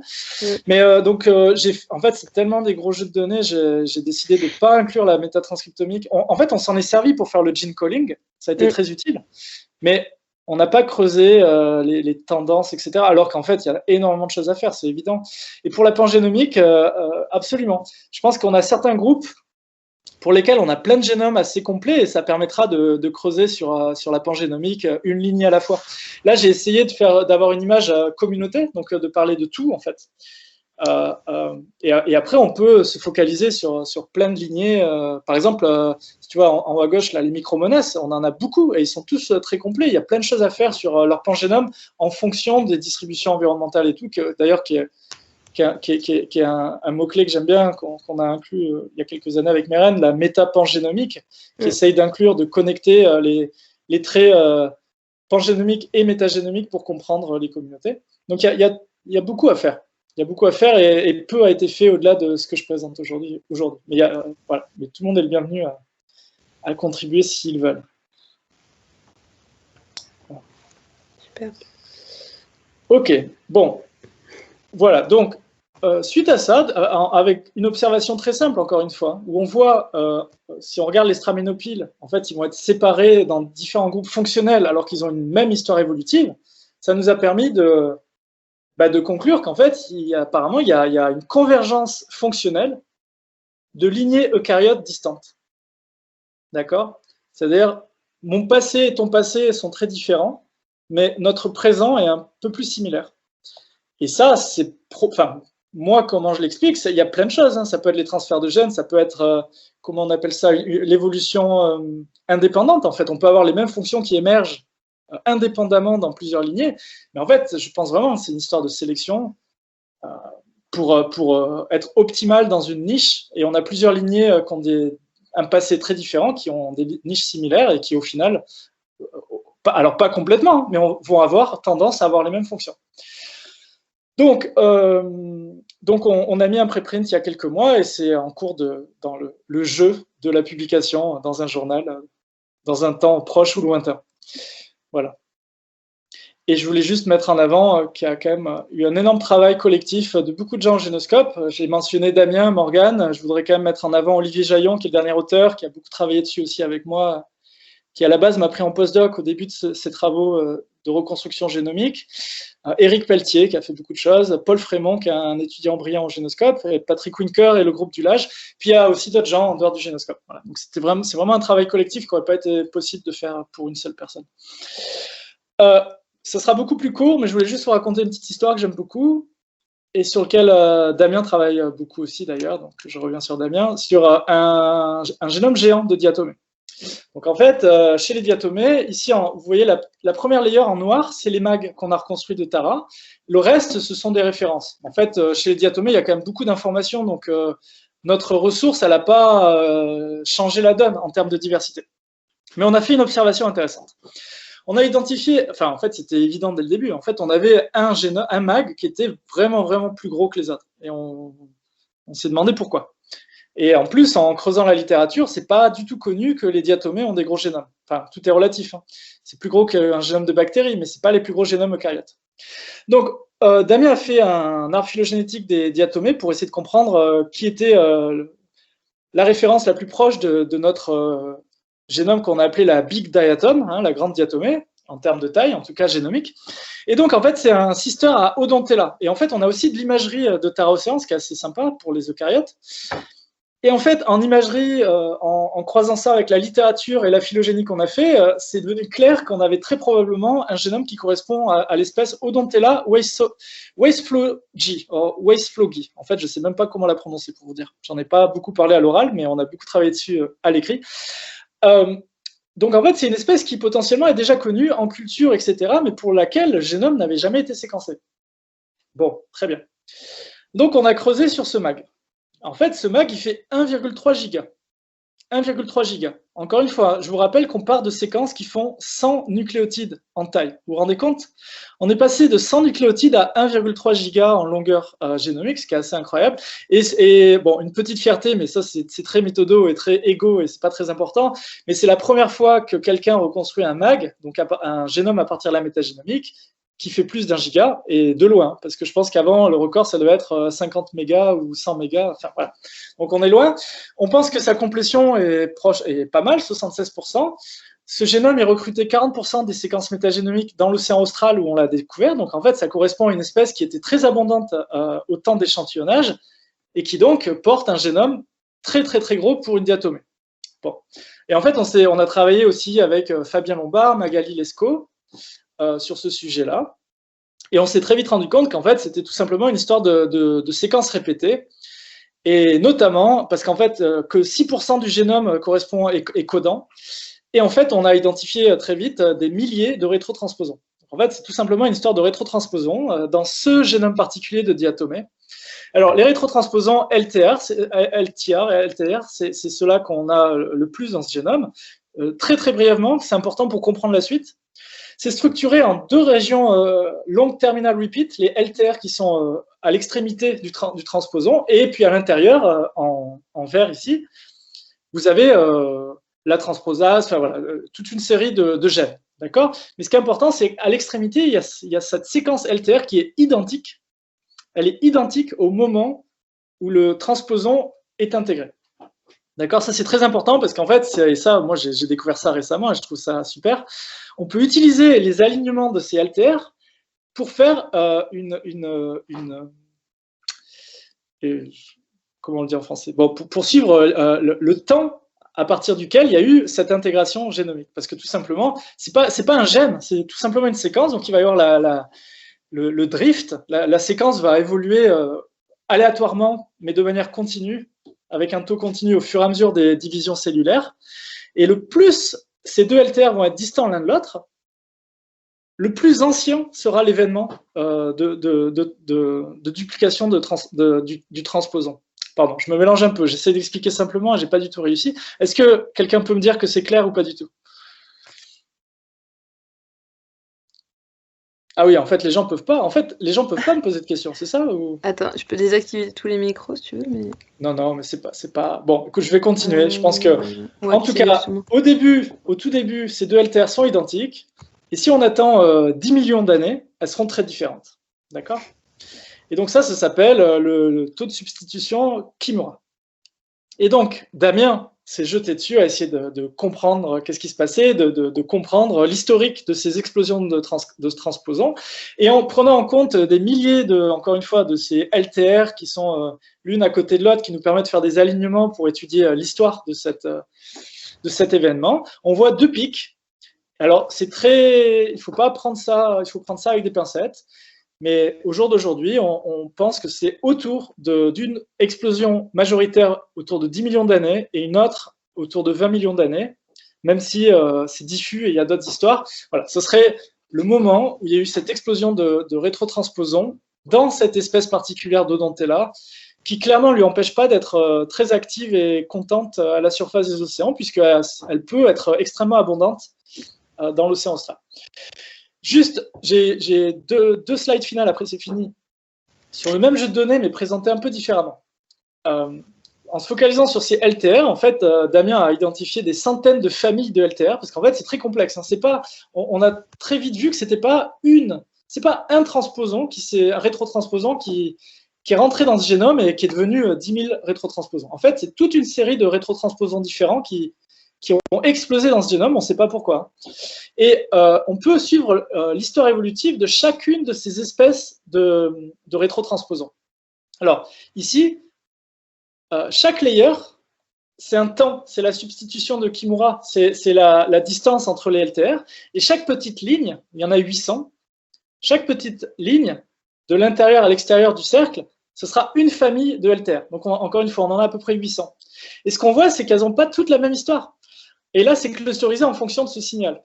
Mais en fait, c'est tellement des gros jeux de données, j'ai décidé de ne pas inclure la métatranscriptomique. En fait, on s'en est servi pour faire le gene calling, ça a été très utile, mais on n'a pas creusé les tendances, etc. Alors qu'en fait, il y a énormément de choses à faire, c'est évident. Et pour la pangénomique, absolument. Je pense qu'on a certains groupes pour lesquels on a plein de génomes assez complets et ça permettra de creuser sur la pangénomique une ligne à la fois. Là, j'ai essayé d'avoir une image communauté, donc de parler de tout en fait. Et après, on peut se focaliser sur plein de lignées. Par exemple, si tu vois en haut à gauche, là, les micromonas, on en a beaucoup et ils sont tous très complets. Il y a plein de choses à faire sur leur pangénome en fonction des distributions environnementales et tout, d'ailleurs qui est un mot-clé que j'aime bien, qu'on a inclus il y a quelques années avec Meren, la métapangénomique, qui essaye d'inclure, de connecter les traits pangénomiques et métagénomiques pour comprendre les communautés. Donc il y a beaucoup à faire. Il y a beaucoup à faire et peu a été fait au-delà de ce que je présente aujourd'hui. Mais, voilà. Mais tout le monde est le bienvenu à contribuer s'ils veulent. Voilà. Super. Ok, bon. Voilà, donc, suite à ça, avec une observation très simple, encore une fois, où on voit, si on regarde les straménopiles, en fait, ils vont être séparés dans différents groupes fonctionnels alors qu'ils ont une même histoire évolutive, ça nous a permis de conclure qu'en fait, apparemment, il y a une convergence fonctionnelle de lignées eucaryotes distantes. D'accord? C'est-à-dire, mon passé et ton passé sont très différents, mais notre présent est un peu plus similaire. Et ça, moi, comment je l'explique, il y a plein de choses. Hein. Ça peut être les transferts de gènes, ça peut être, comment on appelle ça, l'évolution indépendante. En fait, on peut avoir les mêmes fonctions qui émergent indépendamment dans plusieurs lignées. Mais en fait, je pense vraiment que c'est une histoire de sélection pour être optimale dans une niche. Et on a plusieurs lignées qui ont un passé très différent, qui ont des niches similaires et qui, au final, alors pas complètement, mais vont avoir tendance à avoir les mêmes fonctions. Donc on a mis un préprint il y a quelques mois et c'est en cours dans le jeu de la publication dans un journal, dans un temps proche ou lointain. Voilà. Et je voulais juste mettre en avant qu'il y a quand même eu un énorme travail collectif de beaucoup de gens au Génoscope. J'ai mentionné Damien, Morgane, je voudrais quand même mettre en avant Olivier Jaillon, qui est le dernier auteur, qui a beaucoup travaillé dessus aussi avec moi, qui à la base m'a pris en postdoc au début de ses travaux de reconstruction génomique. Éric Pelletier, qui a fait beaucoup de choses, Paul Frémont, qui est un étudiant brillant au Génoscope, et Patrick Winker et le groupe du LAGE. Puis il y a aussi d'autres gens en dehors du Génoscope. Voilà. Donc c'est vraiment un travail collectif qui n'aurait pas été possible de faire pour une seule personne. Ça sera beaucoup plus court, mais je voulais juste vous raconter une petite histoire que j'aime beaucoup, et sur laquelle Damien travaille beaucoup aussi d'ailleurs, donc je reviens sur Damien, sur un génome géant de diatomées. Donc en fait, chez les diatomées, ici, vous voyez la première layer en noir, c'est les mags qu'on a reconstruits de Tara. Le reste, ce sont des références. En fait, chez les diatomées, il y a quand même beaucoup d'informations, donc notre ressource, elle n'a pas changé la donne en termes de diversité. Mais on a fait une observation intéressante. On a identifié, enfin en fait c'était évident dès le début, en fait on avait un mag qui était vraiment vraiment plus gros que les autres. Et on s'est demandé pourquoi. Et en plus, en creusant la littérature, c'est pas du tout connu que les diatomées ont des gros génomes. Enfin, tout est relatif. Hein. C'est plus gros qu'un génome de bactéries, mais c'est pas les plus gros génomes eucaryotes. Donc, Damien a fait un arbre phylogénétique des diatomées pour essayer de comprendre qui était la référence la plus proche de notre génome qu'on a appelé la big diatom, hein, la grande diatomée, en termes de taille, en tout cas génomique. Et donc, en fait, c'est un sister à Odontella. Et en fait, on a aussi de l'imagerie de Tara Océan, ce qui est assez sympa pour les eucaryotes. Et en fait, en imagerie, en croisant ça avec la littérature et la phylogénie qu'on a fait, c'est devenu clair qu'on avait très probablement un génome qui correspond à l'espèce Odontella wasteflogi. En fait, je ne sais même pas comment la prononcer pour vous dire. J'en ai pas beaucoup parlé à l'oral, mais on a beaucoup travaillé dessus à l'écrit. Donc en fait, c'est une espèce qui potentiellement est déjà connue en culture, etc., mais pour laquelle le génome n'avait jamais été séquencé. Bon, très bien. Donc on a creusé sur ce mag. En fait, ce mag, il fait 1,3 giga. 1,3 giga. Encore une fois, je vous rappelle qu'on part de séquences qui font 100 nucléotides en taille. Vous vous rendez compte? On est passé de 100 nucléotides à 1,3 giga en longueur génomique, ce qui est assez incroyable. Et bon, une petite fierté, mais ça c'est très méthodo et très égo et c'est pas très important, mais c'est la première fois que quelqu'un reconstruit un MAG, donc un génome à partir de la métagénomique, qui fait plus d'1 giga, et de loin, parce que je pense qu'avant, le record, ça devait être 50 mégas ou 100 mégas, enfin voilà. Donc on est loin. On pense que sa complétion est proche, et pas mal, 76%. Ce génome est recruté 40% des séquences métagénomiques dans l'océan austral où on l'a découvert, donc en fait, ça correspond à une espèce qui était très abondante au temps d'échantillonnage, et qui donc porte un génome très très très gros pour une diatomée. Bon. Et en fait, on a travaillé aussi avec Fabien Lombard, Magali Lescaut, sur ce sujet-là. Et on s'est très vite rendu compte qu'en fait, c'était tout simplement une histoire de séquences répétées, et notamment parce qu'en fait, que 6% du génome correspond est codant, et en fait, on a identifié très vite des milliers de rétrotransposons. En fait, c'est tout simplement une histoire de rétrotransposons dans ce génome particulier de diatomée. Alors, les rétrotransposons LTR, c'est ceux-là qu'on a le plus dans ce génome. Très très brièvement, c'est important pour comprendre la suite. C'est structuré en deux régions long terminal repeat, les LTR qui sont à l'extrémité du transposon, et puis à l'intérieur, en vert ici, vous avez la transposase, enfin voilà, toute une série de gènes. D'accord? Mais ce qui est important, c'est qu'à l'extrémité, il y a cette séquence LTR qui est identique. Elle est identique au moment où le transposon est intégré. D'accord, ça c'est très important parce qu'en fait, et ça, moi j'ai découvert ça récemment et je trouve ça super. On peut utiliser les alignements de ces LTR pour faire comment on le dit en français? Bon, pour suivre le temps à partir duquel il y a eu cette intégration génomique. Parce que tout simplement, c'est pas un gène, c'est tout simplement une séquence. Donc il va y avoir le drift. La séquence va évoluer aléatoirement, mais de manière continue, avec un taux continu au fur et à mesure des divisions cellulaires. Et le plus ces deux LTR vont être distants l'un de l'autre, le plus ancien sera l'événement de duplication du transposon. Pardon, je me mélange un peu, j'essaie d'expliquer simplement et je n'ai pas du tout réussi. Est-ce que quelqu'un peut me dire que c'est clair ou pas du tout? Ah oui, en fait, les gens peuvent pas. En fait, les gens peuvent pas me poser de questions, c'est ça ou... Attends, je peux désactiver tous les micros si tu veux, mais... Non, mais c'est pas. Bon, écoute, je vais continuer. Je pense que, ouais, en tout cas, justement. Au tout début, ces deux LTR sont identiques. Et si on attend 10 millions d'années, elles seront très différentes. D'accord? Et donc ça s'appelle le taux de substitution Kimura. Et donc, Damien s'est jeté dessus à essayer de comprendre qu'est-ce qui se passait, de comprendre l'historique de ces explosions de transposons, et en prenant en compte des milliers, encore une fois, de ces LTR qui sont l'une à côté de l'autre, qui nous permettent de faire des alignements pour étudier l'histoire de cet événement, on voit deux pics. Alors, il faut prendre ça avec des pincettes. Mais au jour d'aujourd'hui, on pense que c'est autour d'une explosion majoritaire autour de 10 millions d'années et une autre autour de 20 millions d'années, même si c'est diffus et il y a d'autres histoires. Voilà, ce serait le moment où il y a eu cette explosion de rétrotransposons dans cette espèce particulière d'Odontella, qui clairement ne lui empêche pas d'être très active et contente à la surface des océans, puisqu'elle peut être extrêmement abondante dans l'océan austral. Juste, j'ai deux slides finales, après c'est fini, sur le même jeu de données, mais présenté un peu différemment. En se focalisant sur ces LTR, en fait, Damien a identifié des centaines de familles de LTR, parce qu'en fait, c'est très complexe. Hein. On a très vite vu que c'est pas un transposon, un rétrotransposon qui est rentré dans ce génome et qui est devenu 10 000 rétrotransposons. En fait, c'est toute une série de rétrotransposons différents qui ont explosé dans ce génome, on ne sait pas pourquoi. Et on peut suivre l'histoire évolutive de chacune de ces espèces de rétrotransposons. Alors, ici, chaque layer, c'est un temps, c'est la substitution de Kimura, c'est la distance entre les LTR, et chaque petite ligne, il y en a 800, chaque petite ligne, de l'intérieur à l'extérieur du cercle, ce sera une famille de LTR. Donc, encore une fois, on en a à peu près 800. Et ce qu'on voit, c'est qu'elles n'ont pas toutes la même histoire. Et là, c'est clusterisé en fonction de ce signal.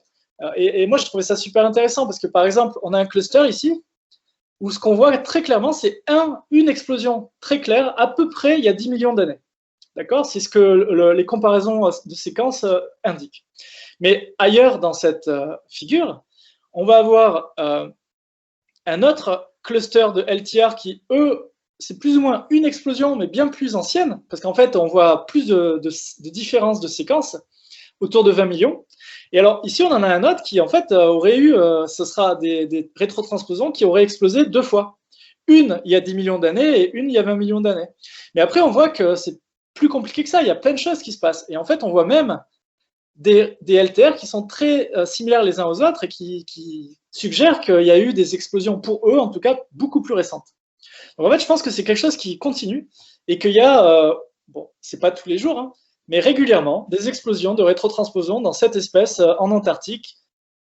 Et moi, je trouvais ça super intéressant parce que, par exemple, on a un cluster ici où ce qu'on voit très clairement, c'est une explosion très claire, à peu près il y a 10 millions d'années. D'accord? C'est ce que les comparaisons de séquences indiquent. Mais ailleurs dans cette figure, on va avoir un autre cluster de LTR qui, eux, c'est plus ou moins une explosion, mais bien plus ancienne, parce qu'en fait, on voit plus de différences de séquences, autour de 20 millions. Et alors, ici, on en a un autre qui, en fait, aurait eu, ce sera des rétrotransposons qui auraient explosé 2 fois. Une, il y a 10 millions d'années, et une, il y a 20 millions d'années. Mais après, on voit que c'est plus compliqué que ça, il y a plein de choses qui se passent. Et en fait, on voit même des LTR qui sont très similaires les uns aux autres et qui suggèrent qu'il y a eu des explosions, pour eux, en tout cas, beaucoup plus récentes. Donc en fait, je pense que c'est quelque chose qui continue et qu'il y a, bon, c'est pas tous les jours, hein, mais régulièrement, des explosions de rétrotransposons dans cette espèce en Antarctique.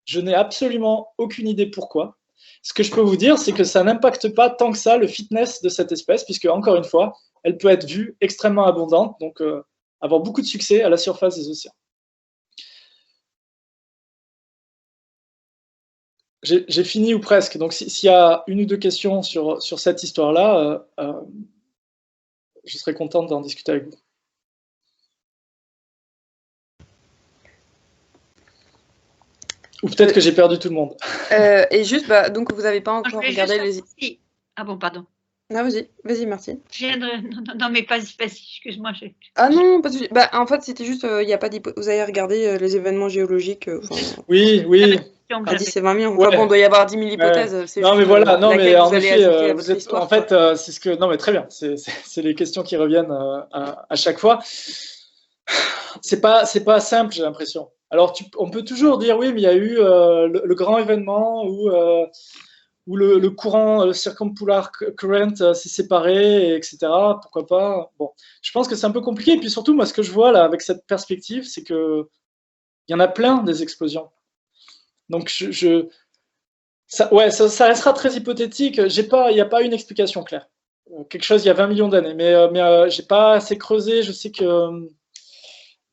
Je n'ai absolument aucune idée pourquoi. Ce que je peux vous dire, c'est que ça n'impacte pas tant que ça le fitness de cette espèce, puisque, encore une fois, elle peut être vue extrêmement abondante, donc avoir beaucoup de succès à la surface des océans. J'ai fini ou presque, donc s'il y a une ou deux questions sur cette histoire-là, je serais contente d'en discuter avec vous. Ou peut-être que j'ai perdu tout le monde. Et juste, donc vous n'avez pas encore regardé les... Ah bon, pardon. Non, vas-y, Martine. Non, mais pas excuse-moi. Ah non, pas de souci. En fait, c'était juste, y a pas vous avez regardé les événements géologiques. Oui. 10 et 20 000. Enfin, bon, il doit y avoir 10 000 hypothèses. Non, mais voilà, non, mais en effet, en fait, c'est ce que. Non, mais très bien. C'est les questions qui reviennent à chaque fois. C'est pas simple, j'ai l'impression. Alors, on peut toujours dire oui, mais il y a eu le grand événement où le courant circumpolar current s'est séparé, etc. Pourquoi pas? Bon, je pense que c'est un peu compliqué. Et puis surtout, moi, ce que je vois là avec cette perspective, c'est que il y en a plein des explosions. Donc, ça restera très hypothétique. Il n'y a pas une explication claire. Quelque chose il y a 20 millions d'années, mais j'ai pas assez creusé. Je sais que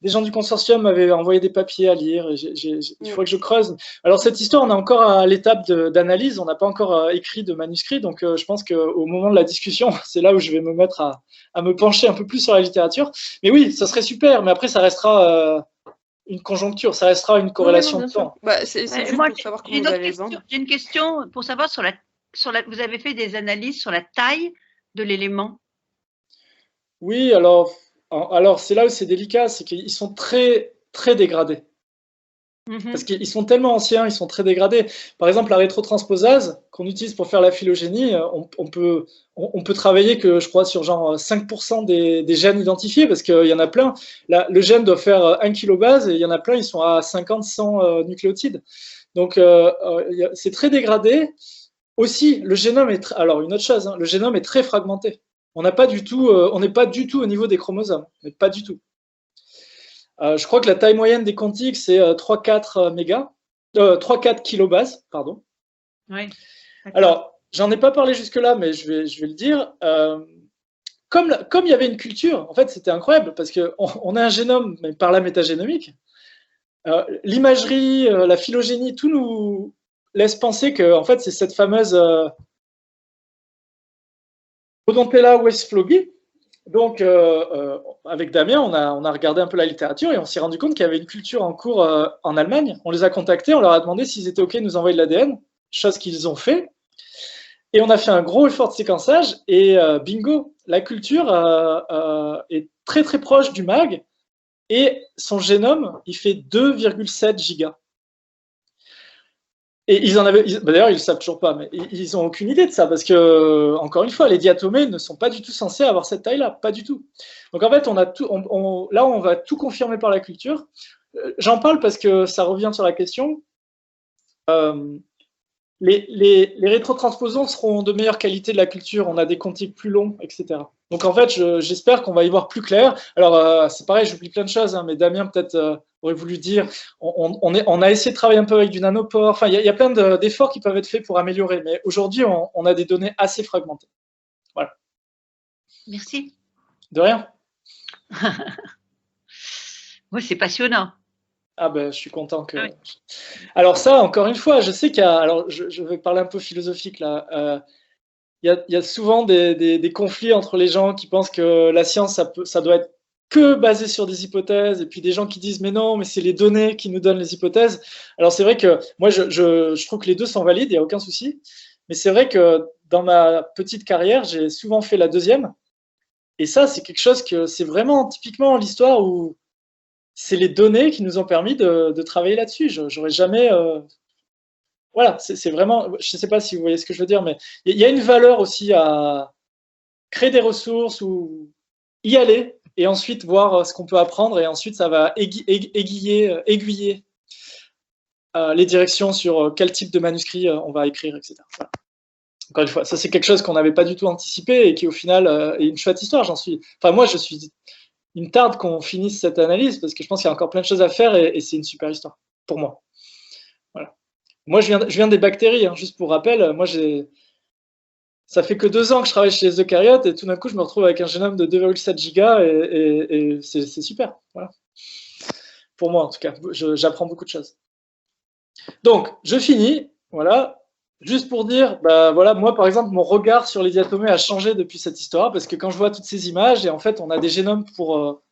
des gens du consortium m'avaient envoyé des papiers à lire. Il faudrait que je creuse. Alors, cette histoire, on est encore à l'étape d'analyse. On n'a pas encore écrit de manuscrit. Donc, je pense qu'au moment de la discussion, c'est là où je vais me mettre à me pencher un peu plus sur la littérature. Mais oui, ça serait super. Mais après, ça restera une conjoncture. Ça restera une corrélation de temps. C'est juste pour savoir comment vous allez le vendre. J'ai une question pour savoir vous avez fait des analyses sur la taille de l'élément. Oui, alors c'est là où c'est délicat, c'est qu'ils sont très, très dégradés. Parce qu'ils sont tellement anciens, ils sont très dégradés. Par exemple, la rétrotransposase qu'on utilise pour faire la phylogénie, on peut travailler que, je crois, sur genre 5% des gènes identifiés, parce qu'il y en a plein. Le gène doit faire 1 kilobase, et il y en a plein, ils sont à 50-100 nucléotides. Donc, c'est très dégradé. Aussi, le génome est... Alors, une autre chose, le génome est très fragmenté. On n'est pas du tout au niveau des chromosomes, mais pas du tout. Je crois que la taille moyenne des quantiques, c'est 3-4 kilobases, pardon. Oui. Alors, j'en ai pas parlé jusque-là, mais je vais le dire. Comme il y avait une culture, en fait, c'était incroyable, parce qu'on a un génome, mais par la métagénomique. L'imagerie, la phylogénie, tout nous laisse penser que, en fait, c'est cette fameuse Odontella westphalgi. Donc, avec Damien, on a regardé un peu la littérature et on s'est rendu compte qu'il y avait une culture en cours en Allemagne. On les a contactés, on leur a demandé s'ils étaient OK de nous envoyer de l'ADN, chose qu'ils ont fait. Et on a fait un gros effort de séquençage et bingo, la culture est très très proche du MAG et son génome, il fait 2,7 gigas. Et d'ailleurs, ils le savent toujours pas, mais ils n'ont aucune idée de ça, parce que, encore une fois, les diatomées ne sont pas du tout censés avoir cette taille-là, pas du tout. Donc en fait, là, on va tout confirmer par la culture. J'en parle parce que ça revient sur la question. Les rétrotransposons seront de meilleure qualité de la culture, on a des quantiques plus longs, etc. Donc en fait, j'espère qu'on va y voir plus clair. Alors c'est pareil, j'oublie plein de choses, hein, mais Damien peut-être aurait voulu dire, on a essayé de travailler un peu avec du nanopore, enfin il y a plein d'efforts qui peuvent être faits pour améliorer, mais aujourd'hui on a des données assez fragmentées. Voilà. Merci. De rien. Oui, c'est passionnant. Ah ben, je suis content que... Oui. Alors ça, encore une fois, je sais qu'il y a... Alors, je vais parler un peu philosophique, là. Il y a souvent des conflits entre les gens qui pensent que la science, ça doit être que basé sur des hypothèses, et puis des gens qui disent mais non, mais c'est les données qui nous donnent les hypothèses. Alors c'est vrai que moi je trouve que les deux sont valides, il n'y a aucun souci, mais c'est vrai que dans ma petite carrière, j'ai souvent fait la deuxième, et ça c'est quelque chose que c'est vraiment typiquement l'histoire où c'est les données qui nous ont permis de travailler là-dessus. J'aurais jamais... Voilà, c'est vraiment... Je ne sais pas si vous voyez ce que je veux dire, mais il y a une valeur aussi à créer des ressources ou y aller, et ensuite voir ce qu'on peut apprendre, et ensuite ça va aiguiller les directions sur quel type de manuscrit on va écrire, etc. Voilà. Encore une fois, ça c'est quelque chose qu'on n'avait pas du tout anticipé et qui au final est une chouette histoire. Moi je suis... Il me tarde qu'on finisse cette analyse parce que je pense qu'il y a encore plein de choses à faire et c'est une super histoire pour moi. Voilà. Moi je viens des bactéries, hein, juste pour rappel, moi ça fait que 2 ans que je travaille chez les eucaryotes et tout d'un coup, je me retrouve avec un génome de 2,7 gigas et c'est super. Voilà. Pour moi, en tout cas, j'apprends beaucoup de choses. Donc, je finis. Voilà. Juste pour dire, voilà, moi, par exemple, mon regard sur les diatomées a changé depuis cette histoire parce que quand je vois toutes ces images, et en fait, on a des génomes pour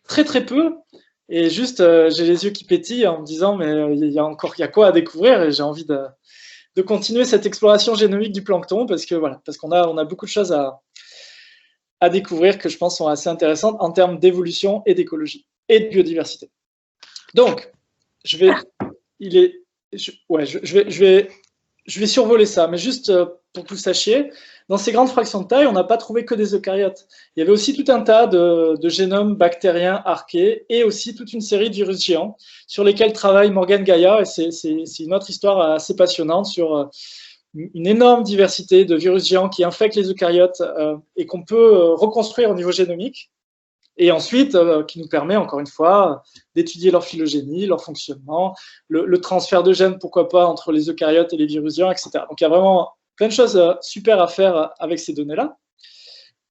très, très peu. Et juste, j'ai les yeux qui pétillent en me disant, mais il y a quoi à découvrir et j'ai envie de continuer cette exploration génomique du plancton parce qu'on a beaucoup de choses à découvrir que je pense sont assez intéressantes en termes d'évolution et d'écologie et de biodiversité. Donc, je vais survoler ça, mais juste pour que vous sachiez, dans ces grandes fractions de taille, on n'a pas trouvé que des eucaryotes. Il y avait aussi tout un tas de génomes bactériens archés et aussi toute une série de virus géants sur lesquels travaille Morgan Gaia, et c'est une autre histoire assez passionnante sur une énorme diversité de virus géants qui infectent les eucaryotes et qu'on peut reconstruire au niveau génomique, et ensuite qui nous permet, encore une fois, d'étudier leur phylogénie, leur fonctionnement, le transfert de gènes, pourquoi pas, entre les eucaryotes et les virus géants, etc. Donc il y a vraiment plein de choses super à faire avec ces données-là.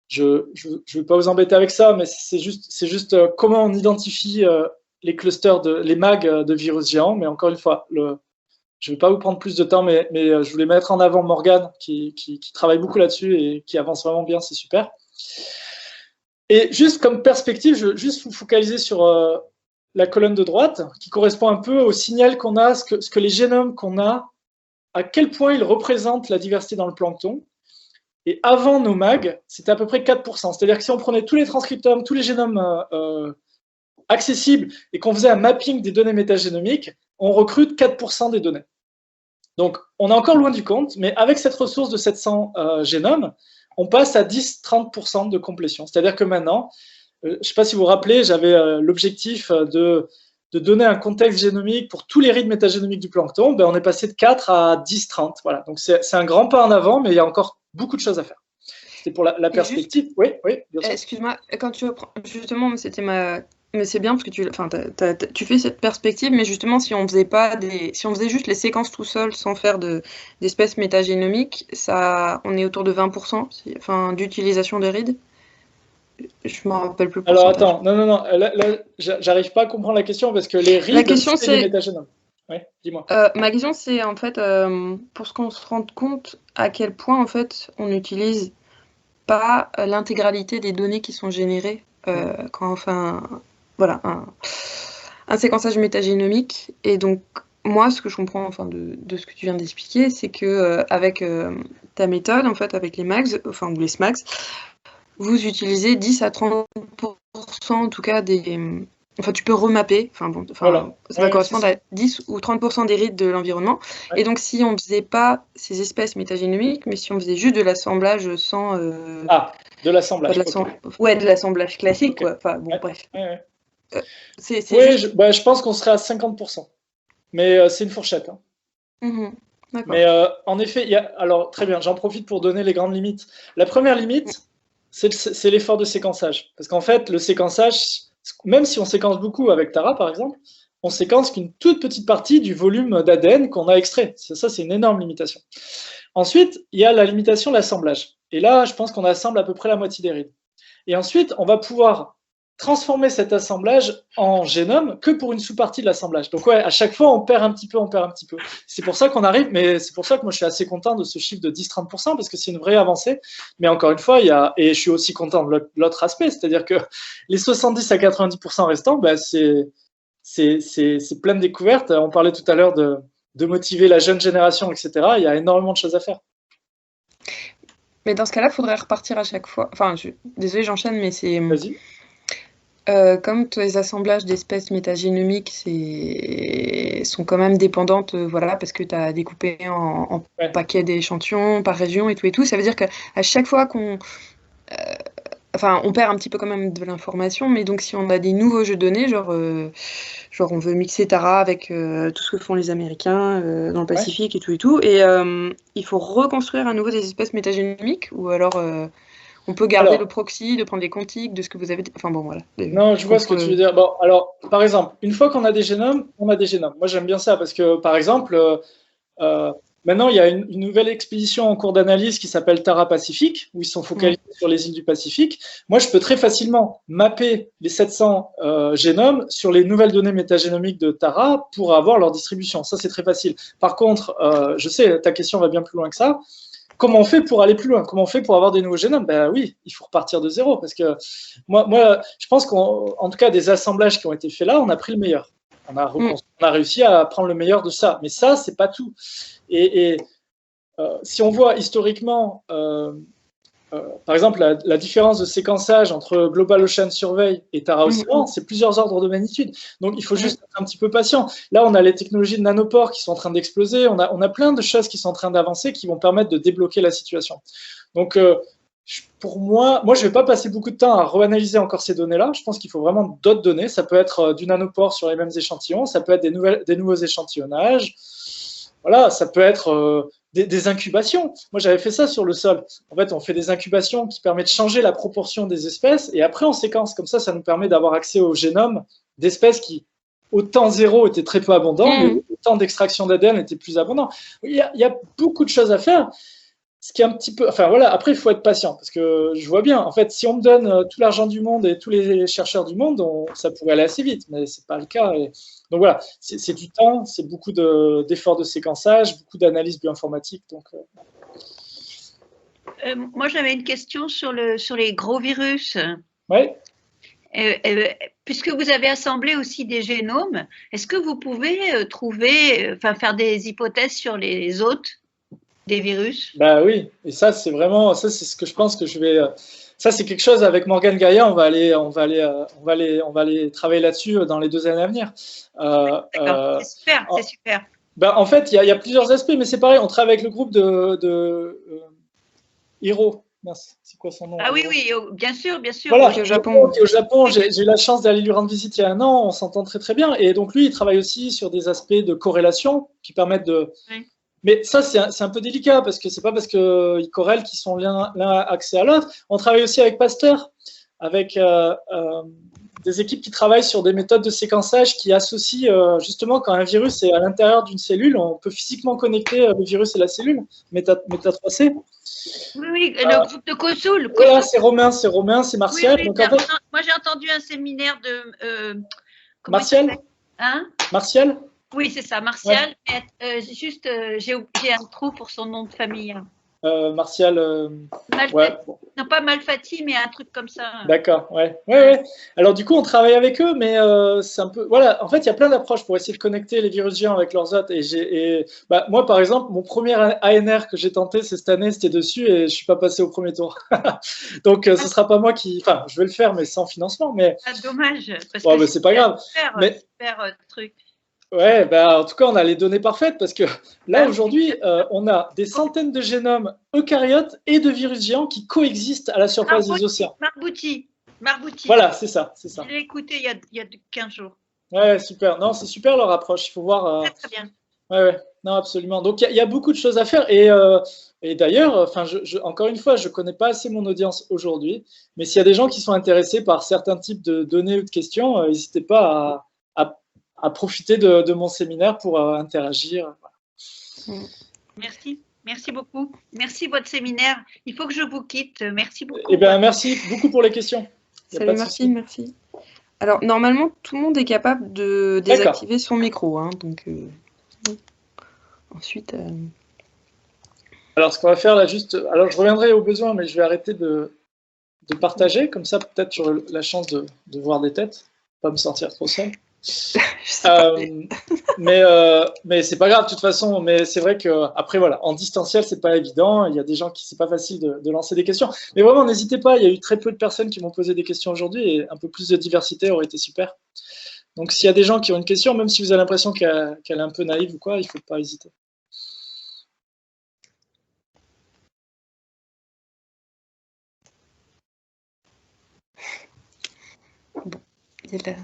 Je ne vais pas vous embêter avec ça, mais c'est juste comment on identifie les clusters, les MAG de virus géants. Mais encore une fois, je ne vais pas vous prendre plus de temps, mais je voulais mettre en avant Morgane, qui travaille beaucoup là-dessus et qui avance vraiment bien, c'est super. Et juste comme perspective, je veux juste vous focaliser sur la colonne de droite, qui correspond un peu au signal qu'on a, ce que les génomes qu'on a, à quel point ils représentent la diversité dans le plancton. Et avant nos MAG, c'était à peu près 4%. C'est-à-dire que si on prenait tous les transcriptomes, tous les génomes accessibles, et qu'on faisait un mapping des données métagénomiques, on recrute 4% des données. Donc, on est encore loin du compte, mais avec cette ressource de 700 génomes, on passe à 10-30% de complétion. C'est-à-dire que maintenant, je ne sais pas si vous vous rappelez, j'avais l'objectif de donner un contexte génomique pour tous les rythmes métagénomiques du plancton. On est passé de 4 à 10-30. Voilà. Donc, c'est un grand pas en avant, mais il y a encore beaucoup de choses à faire. C'est pour la perspective. Juste, oui, bien sûr. Excuse-moi, quand tu reprends, justement, c'était ma... Mais c'est bien parce que tu fais cette perspective, mais justement, si on faisait juste les séquences tout seul sans faire d'espèces métagénomiques, on est autour de 20% d'utilisation des reads. Je m'en rappelle plus. Alors attends, non, là j'arrive pas à comprendre la question parce que les reads, c'est les métagénomes. Oui, dis-moi. Ma question, c'est en fait pour ce qu'on se rende compte à quel point en fait on n'utilise pas l'intégralité des données qui sont générées quand on fait un séquençage métagénomique. Et donc moi, ce que je comprends de ce que tu viens d'expliquer, c'est que avec ta méthode, en fait, avec les MAGs, ou les SMAGs, vous utilisez 10 à 30% en tout cas des... Enfin, tu peux remapper, voilà. Ça va correspondre à 10 ou 30% des rythmes de l'environnement. Ouais. Et donc, si on ne faisait pas ces espèces métagénomiques, mais si on faisait juste de l'assemblage sans... de l'assemblage. Ouais, de l'assemblage classique, quoi. Enfin, bon, bref. Je pense qu'on serait à 50%. Mais c'est une fourchette. Hein. Mais en effet, alors très bien, j'en profite pour donner les grandes limites. La première limite, c'est l'effort de séquençage. Parce qu'en fait, le séquençage, même si on séquence beaucoup avec Tara, par exemple, on séquence qu'une toute petite partie du volume d'ADN qu'on a extrait. Ça, c'est une énorme limitation. Ensuite, il y a la limitation de l'assemblage. Et là, je pense qu'on assemble à peu près la moitié des rides. Et ensuite, on va pouvoir transformer cet assemblage en génome que pour une sous-partie de l'assemblage. Donc ouais, à chaque fois, on perd un petit peu. C'est pour ça qu'on arrive, mais c'est pour ça que moi, je suis assez content de ce chiffre de 10-30%, parce que c'est une vraie avancée. Mais encore une fois, et je suis aussi content de l'autre aspect, c'est-à-dire que les 70 à 90% restants, ben, c'est plein de découvertes. On parlait tout à l'heure de motiver la jeune génération, etc. Il y a énormément de choses à faire. Mais dans ce cas-là, il faudrait repartir à chaque fois. Enfin, désolée, j'enchaîne, mais c'est... Vas-y. Comme tous les assemblages d'espèces métagénomiques sont quand même dépendantes, voilà, parce que tu as découpé en paquets d'échantillons par région et tout, ça veut dire qu'à chaque fois qu'on... Enfin, on perd un petit peu quand même de l'information, mais donc si on a des nouveaux jeux de données, genre on veut mixer Tara avec tout ce que font les Américains dans le Pacifique et tout, et il faut reconstruire à nouveau des espèces métagénomiques, ou alors... on peut garder le proxy, de prendre les quantiques, de ce que vous avez... Enfin bon, voilà. Non, je vois ce que tu veux dire. Bon, alors, par exemple, une fois qu'on a des génomes, on a des génomes. Moi, j'aime bien ça parce que, par exemple, maintenant, il y a une nouvelle expédition en cours d'analyse qui s'appelle Tara Pacifique, où ils sont focalisés sur les îles du Pacifique. Moi, je peux très facilement mapper les 700 génomes sur les nouvelles données métagénomiques de Tara pour avoir leur distribution. Ça, c'est très facile. Par contre, je sais, ta question va bien plus loin que ça. Comment on fait pour aller plus loin? Comment on fait pour avoir des nouveaux génomes? Ben oui, il faut repartir de zéro, parce que moi je pense qu'en tout cas, des assemblages qui ont été faits là, on a pris le meilleur. On a réussi à prendre le meilleur de ça. Mais ça, c'est pas tout. Et si on voit historiquement, par exemple, la différence de séquençage entre Global Ocean Survey et Tara Océan, c'est plusieurs ordres de magnitude. Donc, il faut juste être un petit peu patient. Là, on a les technologies de nanopores qui sont en train d'exploser. On a plein de choses qui sont en train d'avancer qui vont permettre de débloquer la situation. Donc, pour moi, je ne vais pas passer beaucoup de temps à reanalyser encore ces données-là. Je pense qu'il faut vraiment d'autres données. Ça peut être du nanopore sur les mêmes échantillons. Ça peut être des nouveaux échantillonnages. Voilà, ça peut être des incubations. Moi, j'avais fait ça sur le sol. En fait, on fait des incubations qui permettent de changer la proportion des espèces et après, on séquence. Comme ça nous permet d'avoir accès au génome d'espèces qui, au temps zéro, étaient très peu abondants, mais au temps d'extraction d'ADN étaient plus abondants. Il y a beaucoup de choses à faire. Ce qui est un petit peu... Enfin, voilà, après, il faut être patient parce que je vois bien. En fait, si on me donne tout l'argent du monde et tous les chercheurs du monde, ça pourrait aller assez vite, mais ce n'est pas le cas. Donc voilà, c'est du temps, c'est beaucoup d'efforts de séquençage, beaucoup d'analyse bioinformatique. Donc, moi, j'avais une question sur les gros virus. Oui. Puisque vous avez assemblé aussi des génomes, est-ce que vous pouvez faire des hypothèses sur les hôtes des virus? Bah oui, et ça c'est ce que je pense que je vais. Ça c'est quelque chose avec Morgane Gaillat, on va aller travailler là-dessus dans les 2 années à venir. C'est super. Bah, en fait, il y a plusieurs aspects, mais c'est pareil. On travaille avec le groupe de Hiro. C'est quoi son nom? Ah oui, bien sûr. Voilà, au Japon, j'ai eu la chance d'aller lui rendre visite il y a 1 an. On s'entend très très bien. Et donc lui, il travaille aussi sur des aspects de corrélation qui permettent de. Oui. Mais ça, c'est un peu délicat parce que c'est pas parce qu'ils corrèlent qu'ils sont l'un accès à l'autre. On travaille aussi avec Pasteur, avec des équipes qui travaillent sur des méthodes de séquençage qui associent justement quand un virus est à l'intérieur d'une cellule, on peut physiquement connecter le virus et la cellule, Meta3C. Oui, le groupe de Kosoul. Voilà, c'est Romain, c'est Martial. Oui, donc, en fait, moi, j'ai entendu un séminaire de… Martial Martial. Oui, c'est ça, Martial. Ouais. J'ai un trou pour son nom de famille. Martial. Non, pas Malfatti, mais un truc comme ça. D'accord, ouais. Alors du coup, on travaille avec eux, mais c'est un peu. Voilà, en fait, il y a plein d'approches pour essayer de connecter les virus géants avec leurs hôtes. Moi, par exemple, mon premier ANR que j'ai tenté cette année, c'était dessus, et je suis pas passé au premier tour. Donc, ce sera pas moi qui. Enfin, je vais le faire, mais sans financement. Mais. Ah, dommage. Mais c'est pas grave. Super truc. Ouais, en tout cas, on a les données parfaites parce que là, aujourd'hui, on a des centaines de génomes eucaryotes et de virus géants qui coexistent à la surface des océans. Marbouti. Voilà, c'est ça. Je l'ai écouté il y a 15 jours. Ouais, super. Non, c'est super leur approche. Il faut voir. Très bien. Ouais. Non, absolument. Donc, il y a beaucoup de choses à faire. Et d'ailleurs, encore une fois, je ne connais pas assez mon audience aujourd'hui. Mais s'il y a des gens qui sont intéressés par certains types de données ou de questions, n'hésitez pas à profiter de mon séminaire pour interagir. Merci beaucoup. Merci votre séminaire. Il faut que je vous quitte. Merci beaucoup. Merci beaucoup pour les questions. Salut Martine, merci. Alors, normalement, tout le monde est capable de désactiver son micro. Hein, donc, ensuite... Alors, ce qu'on va faire là, juste... Alors, je reviendrai au besoin, mais je vais arrêter de partager. Comme ça, peut-être j'aurai la chance de voir des têtes. Pas me sentir trop seul. Mais c'est pas grave de toute façon, mais c'est vrai que après voilà, en distanciel c'est pas évident, il y a des gens qui c'est pas facile de lancer des questions, mais vraiment n'hésitez pas, il y a eu très peu de personnes qui m'ont posé des questions aujourd'hui et un peu plus de diversité aurait été super. Donc s'il y a des gens qui ont une question, même si vous avez l'impression qu'elle est un peu naïve ou quoi, il faut pas hésiter. Bon, il y a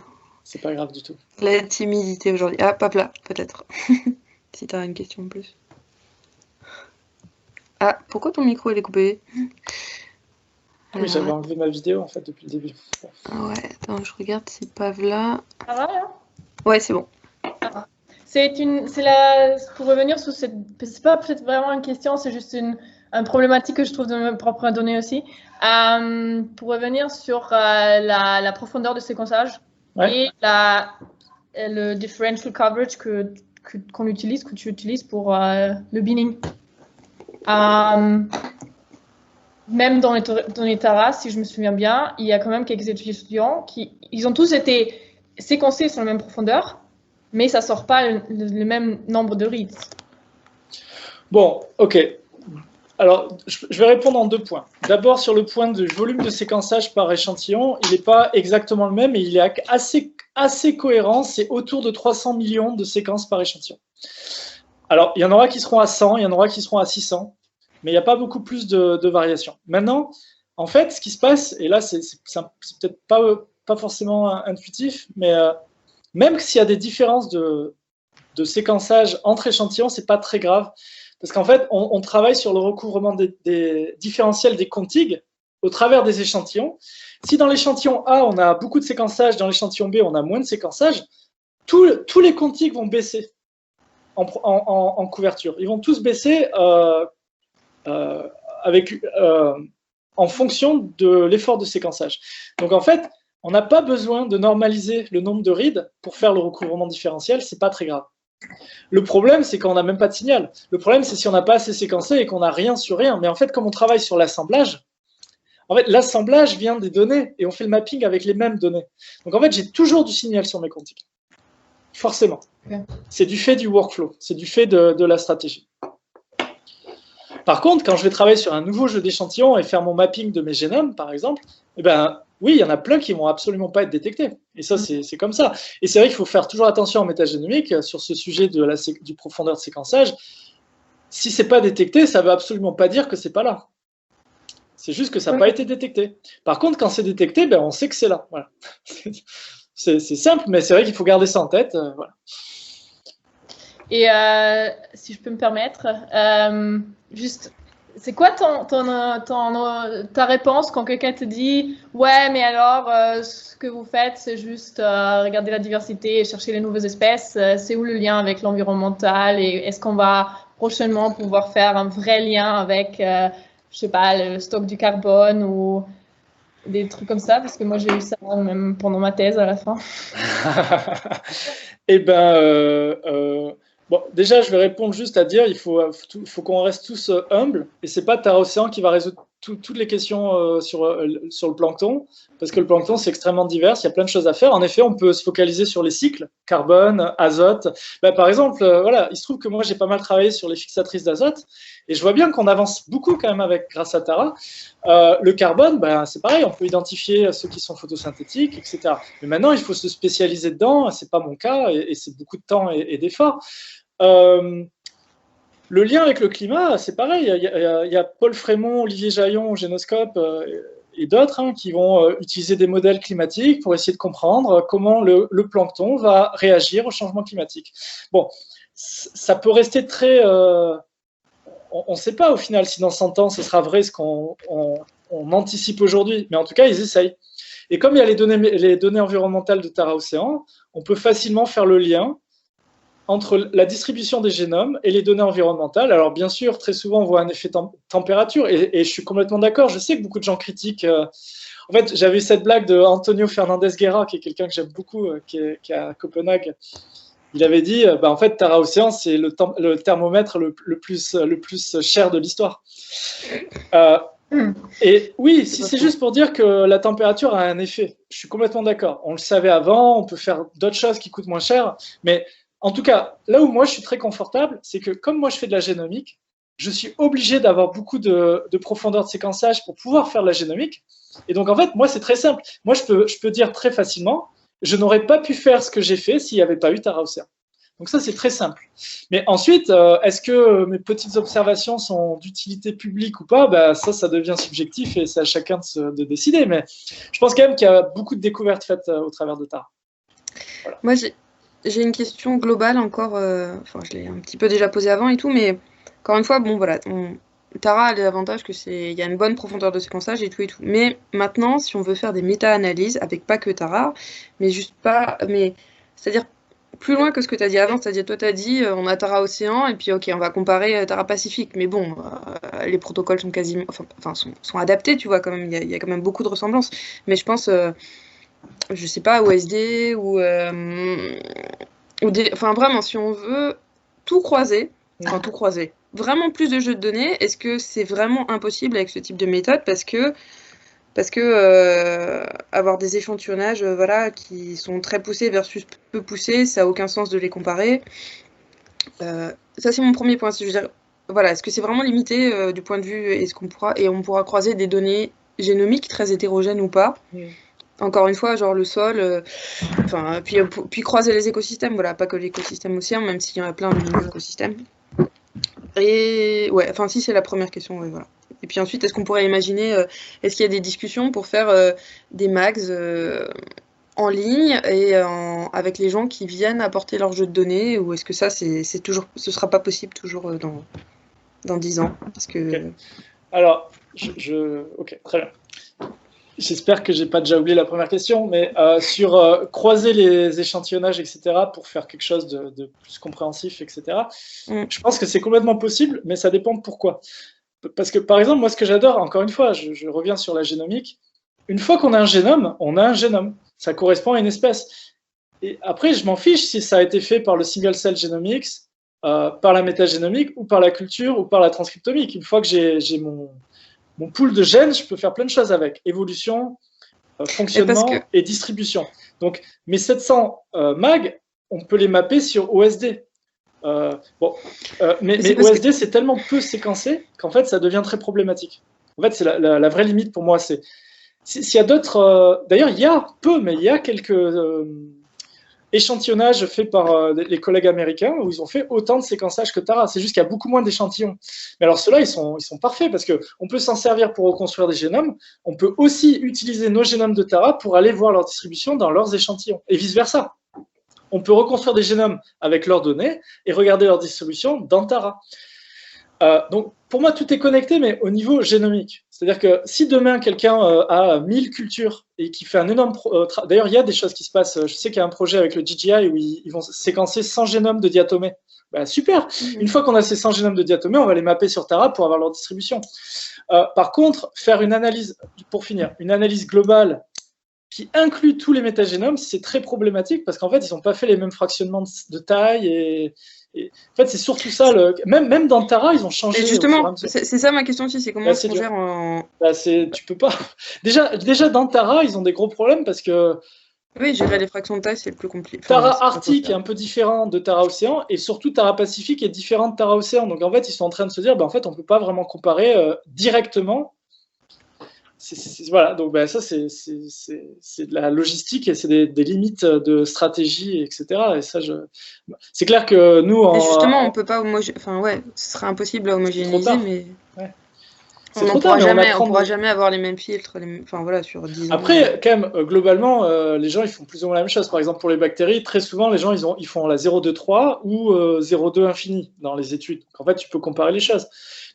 c'est pas grave du tout. La timidité aujourd'hui. Ah, Papla, peut-être. Si tu as une question en plus. Ah, pourquoi ton micro il est coupé? Oui, j'avais enlevé ma vidéo en fait depuis le début. Ah ouais, attends, je regarde si Pavla. Ça va là? Ouais, c'est bon. Ah. Pour revenir sur cette. C'est pas peut-être vraiment une question, c'est juste une problématique que je trouve de mes propres données aussi. Pour revenir sur la profondeur de séquençage. Ouais. Et le differential coverage que tu utilises pour le binning. Même dans les Tara, si je me souviens bien, il y a quand même quelques étudiants ils ont tous été séquencés sur la même profondeur, mais ça ne sort pas le même nombre de reads. Bon, ok. Alors, je vais répondre en 2 points. D'abord, sur le point du volume de séquençage par échantillon, il n'est pas exactement le même, mais il est assez cohérent. C'est autour de 300 millions de séquences par échantillon. Alors, il y en aura qui seront à 100, il y en aura qui seront à 600, mais il n'y a pas beaucoup plus de variations. Maintenant, en fait, ce qui se passe, et là, c'est peut-être pas forcément intuitif, mais même s'il y a des différences de séquençage entre échantillons, ce n'est pas très grave. Parce qu'en fait, on travaille sur le recouvrement des différentiels des contigs au travers des échantillons. Si dans l'échantillon A, on a beaucoup de séquençage, dans l'échantillon B, on a moins de séquençage, tous les contigs vont baisser en couverture. Ils vont tous baisser en fonction de l'effort de séquençage. Donc en fait, on n'a pas besoin de normaliser le nombre de reads pour faire le recouvrement différentiel, c'est pas très grave. Le problème, c'est qu'on n'a même pas de signal. Le problème, c'est si on n'a pas assez séquencé et qu'on n'a rien sur rien. Mais en fait, comme on travaille sur l'assemblage, en fait, l'assemblage vient des données et on fait le mapping avec les mêmes données. Donc en fait, j'ai toujours du signal sur mes contigs. Forcément. Okay. C'est du fait du workflow, c'est du fait de la stratégie. Par contre, quand je vais travailler sur un nouveau jeu d'échantillons et faire mon mapping de mes génomes, par exemple, eh ben, oui, il y en a plein qui ne vont absolument pas être détectés. Et ça, c'est comme ça. Et c'est vrai qu'il faut faire toujours attention en métagénomique sur ce sujet du profondeur de séquençage. Si ce n'est pas détecté, ça ne veut absolument pas dire que ce n'est pas là. C'est juste que ça n'a pas été détecté. Par contre, quand c'est détecté, ben, on sait que c'est là. Voilà. C'est simple, mais c'est vrai qu'il faut garder ça en tête. Voilà. Et si je peux me permettre, juste, c'est quoi ta réponse quand quelqu'un te dit « Ouais, mais alors, ce que vous faites, c'est juste regarder la diversité et chercher les nouvelles espèces. C'est où le lien avec l'environnemental et est-ce qu'on va prochainement pouvoir faire un vrai lien avec, je sais pas, le stock du carbone ou des trucs comme ça ?» Parce que moi, j'ai eu ça même pendant ma thèse à la fin. Eh ben... Bon, déjà, je vais répondre juste à dire il faut qu'on reste tous humbles. Et ce n'est pas Tara Océan qui va résoudre toutes les questions sur le plancton, parce que le plancton, c'est extrêmement divers, il y a plein de choses à faire. En effet, on peut se focaliser sur les cycles, carbone, azote. Ben, par exemple, voilà, il se trouve que moi, j'ai pas mal travaillé sur les fixatrices d'azote, et je vois bien qu'on avance beaucoup quand même grâce à Tara. Le carbone, ben, c'est pareil, on peut identifier ceux qui sont photosynthétiques, etc. Mais maintenant, il faut se spécialiser dedans, ce n'est pas mon cas, et c'est beaucoup de temps et d'efforts. Le lien avec le climat, c'est pareil. Il y a Paul Frémont, Olivier Jaillon, Génoscope et d'autres qui vont utiliser des modèles climatiques pour essayer de comprendre comment le plancton va réagir au changement climatique. Bon, ça peut rester très... on ne sait pas au final si dans 100 ans ce sera vrai ce qu'on anticipe aujourd'hui, mais en tout cas, ils essayent. Et comme il y a les données environnementales de Tara Océan, on peut facilement faire le lien entre la distribution des génomes et les données environnementales. Alors bien sûr, très souvent, on voit un effet température, et je suis complètement d'accord. Je sais que beaucoup de gens critiquent. En fait, j'avais eu cette blague de Antonio Fernandez Guerra, qui est quelqu'un que j'aime beaucoup, qui est à Copenhague. Il avait dit, en fait, Tara Océan, c'est le thermomètre le plus cher de l'histoire. Et oui, si c'est juste pour dire que la température a un effet, je suis complètement d'accord. On le savait avant, on peut faire d'autres choses qui coûtent moins cher, mais en tout cas, là où moi je suis très confortable, c'est que comme moi je fais de la génomique, je suis obligé d'avoir beaucoup de profondeur de séquençage pour pouvoir faire de la génomique. Et donc en fait, moi c'est très simple. Moi je peux dire très facilement, je n'aurais pas pu faire ce que j'ai fait s'il n'y avait pas eu Tara Océan. Donc ça, c'est très simple. Mais ensuite, est-ce que mes petites observations sont d'utilité publique ou pas? Ça devient subjectif et c'est à chacun de décider. Mais je pense quand même qu'il y a beaucoup de découvertes faites au travers de Tara. Voilà. Moi, j'ai une question globale encore. Je l'ai un petit peu déjà posée avant et tout, mais encore une fois, bon, voilà. Tara a l'avantage qu'il y a une bonne profondeur de séquençage et tout. Mais maintenant, si on veut faire des méta-analyses, avec pas que Tara, c'est-à-dire plus loin que ce que tu as dit avant, c'est-à-dire toi tu as dit on a Tara Océan et puis ok on va comparer Tara Pacifique, mais bon les protocoles sont quasiment, sont adaptés, tu vois, quand même il y a quand même beaucoup de ressemblances, mais je pense je sais pas, OSD ou vraiment si on veut tout croiser, vraiment plus de jeux de données, est-ce que c'est vraiment impossible avec ce type de méthode parce que avoir des échantillonnages qui sont très poussés versus peu poussés, ça n'a aucun sens de les comparer. Ça, c'est mon premier point. Je veux dire, est-ce que c'est vraiment limité du point de vue, on pourra croiser des données génomiques très hétérogènes ou pas? Encore une fois, genre le sol, puis croiser les écosystèmes, pas que l'écosystème océan, même s'il y en a plein de écosystèmes. Et si c'est la première question, voilà. Et puis ensuite, est-ce qu'on pourrait imaginer, est-ce qu'il y a des discussions pour faire des mags en ligne et avec les gens qui viennent apporter leur jeu de données, ou est-ce que ça, ce sera pas possible toujours dans 10 ans parce que... Okay. Alors, ok, très bien. J'espère que j'ai pas déjà oublié la première question, mais sur croiser les échantillonnages, etc., pour faire quelque chose de plus compréhensif, etc., je pense que c'est complètement possible, mais ça dépend de pourquoi. Parce que, par exemple, moi, ce que j'adore, encore une fois, je reviens sur la génomique, une fois qu'on a un génome, on a un génome. Ça correspond à une espèce. Et après, je m'en fiche si ça a été fait par le single cell genomics, par la métagénomique, ou par la culture, ou par la transcriptomique. Une fois que j'ai mon pool de gènes, je peux faire plein de choses avec. Évolution, fonctionnement et distribution. Donc, mes 700 mags, on peut les mapper sur OSD. Mais OSD, c'est tellement peu séquencé qu'en fait, ça devient très problématique. En fait, c'est la vraie limite pour moi. S'il y a d'autres... D'ailleurs, il y a quelques échantillonnages faits par les collègues américains où ils ont fait autant de séquençage que Tara. C'est juste qu'il y a beaucoup moins d'échantillons. Mais alors, ceux-là, ils sont parfaits parce qu'on peut s'en servir pour reconstruire des génomes. On peut aussi utiliser nos génomes de Tara pour aller voir leur distribution dans leurs échantillons et vice-versa. On peut reconstruire des génomes avec leurs données et regarder leur distribution dans Tara. Donc, pour moi, tout est connecté, mais au niveau génomique. C'est-à-dire que si demain, quelqu'un a 1000 cultures et qui fait un énorme... D'ailleurs, il y a des choses qui se passent. Je sais qu'il y a un projet avec le GGI où ils vont séquencer 100 génomes de diatomées. Super. Une fois qu'on a ces 100 génomes de diatomées, on va les mapper sur Tara pour avoir leur distribution. Par contre, faire une analyse, pour finir, une analyse globale qui inclut tous les métagénomes, c'est très problématique parce qu'en fait, ils n'ont pas fait les mêmes fractionnements de taille. Et en fait, c'est surtout ça. Même dans Tara, ils ont changé. Et justement, c'est ça ma question aussi, c'est comment on gère en... tu peux pas. Déjà, dans Tara, ils ont des gros problèmes parce que... Oui, gérer les fractions de taille, c'est le plus compliqué. Tara Arctique est un peu différent de Tara Océan et surtout Tara Pacifique est différent de Tara Océan. Donc en fait, ils sont en train de se dire, en fait, on ne peut pas vraiment comparer directement. Voilà, donc ça c'est de la logistique et c'est des limites de stratégie, etc. Et ça, c'est clair que nous, et justement, on peut pas ce serait impossible à homogénéiser, mais on ne pourra jamais avoir les mêmes filtres, sur 10 ans. Après, quand même, globalement, les gens ils font plus ou moins la même chose. Par exemple, pour les bactéries, très souvent, les gens ils font la 0,2,3 ou 0,2 infini dans les études. Donc, en fait, tu peux comparer les choses.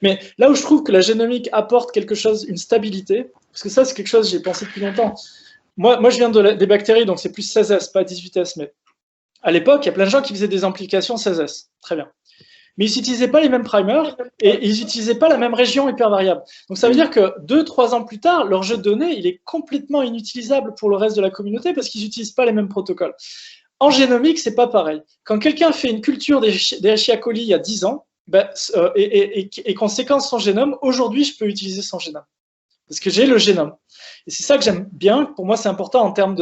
Mais là où je trouve que la génomique apporte quelque chose, une stabilité, parce que ça, c'est quelque chose que j'ai pensé depuis longtemps. Moi, je viens des bactéries, donc c'est plus 16S, pas 18S, mais à l'époque, il y a plein de gens qui faisaient des amplifications 16S. Très bien. Mais ils n'utilisaient pas les mêmes primers et ils n'utilisaient pas la même région hypervariable. Donc ça veut dire que 2-3 ans plus tard, leur jeu de données, il est complètement inutilisable pour le reste de la communauté parce qu'ils n'utilisent pas les mêmes protocoles. En génomique, c'est pas pareil. Quand quelqu'un fait une culture des Escherichia coli il y a 10 ans et qu'on séquence son génome, aujourd'hui, je peux utiliser son génome parce que j'ai le génome. Et c'est ça que j'aime bien. Pour moi, c'est important en termes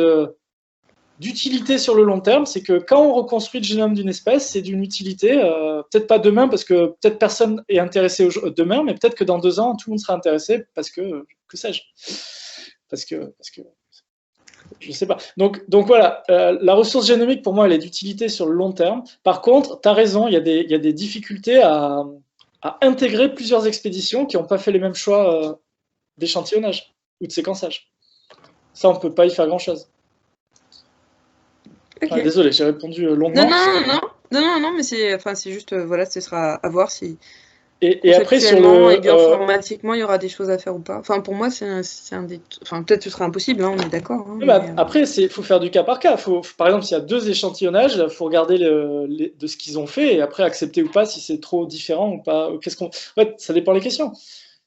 d'utilité sur le long terme, c'est que quand on reconstruit le génome d'une espèce, c'est d'une utilité, peut-être pas demain, parce que peut-être personne est intéressé demain, mais peut-être que dans 2 ans, tout le monde sera intéressé, parce que sais-je, parce que, je sais pas. Donc voilà, la ressource génomique, pour moi, elle est d'utilité sur le long terme. Par contre, tu as raison, il y a des difficultés à intégrer plusieurs expéditions qui n'ont pas fait les mêmes choix d'échantillonnage ou de séquençage. Ça, on ne peut pas y faire grand-chose. Okay. Ah, désolé, j'ai répondu longuement. Non, mais c'est juste, voilà, ce sera à voir si. Et après, sur le. Et informatiquement, il y aura des choses à faire ou pas. Enfin, pour moi, c'est un des. Enfin, peut-être que ce sera impossible, hein, on est d'accord. Hein, après, il faut faire du cas par cas. Par exemple, s'il y a 2 échantillonnages, il faut regarder de ce qu'ils ont fait et après accepter ou pas si c'est trop différent ou pas. En fait, ça dépend des questions.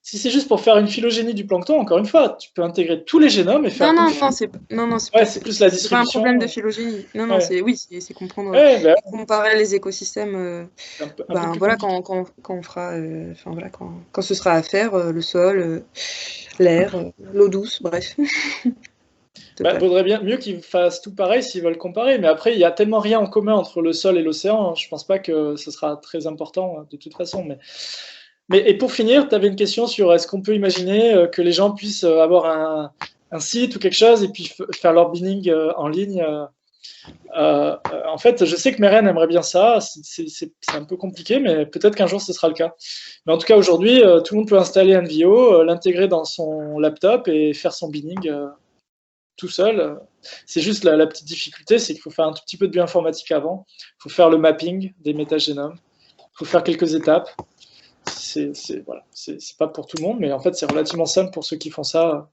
Si c'est juste pour faire une phylogénie du plancton, encore une fois, tu peux intégrer tous les génomes et faire. Non, c'est plus la distribution. C'est pas un problème de phylogénie. Non, c'est comprendre, comparer les écosystèmes. Voilà, quand on fera, quand ce sera à faire, le sol, l'air, l'eau douce, bref. Vaudrait bien mieux qu'ils fassent tout pareil s'ils veulent comparer. Mais après, il y a tellement rien en commun entre le sol et l'océan. Je pense pas que ce sera très important de toute façon. Et pour finir, tu avais une question sur est-ce qu'on peut imaginer que les gens puissent avoir un site ou quelque chose et puis faire leur binning en ligne. En fait, je sais que Meren aimerait bien ça. C'est un peu compliqué, mais peut-être qu'un jour ce sera le cas. Mais en tout cas, aujourd'hui, tout le monde peut installer NVO, l'intégrer dans son laptop et faire son binning tout seul. C'est juste la petite difficulté, c'est qu'il faut faire un tout petit peu de bioinformatique avant. Il faut faire le mapping des métagénomes. Il faut faire quelques étapes. C'est pas pour tout le monde, mais en fait, c'est relativement simple pour ceux qui font ça.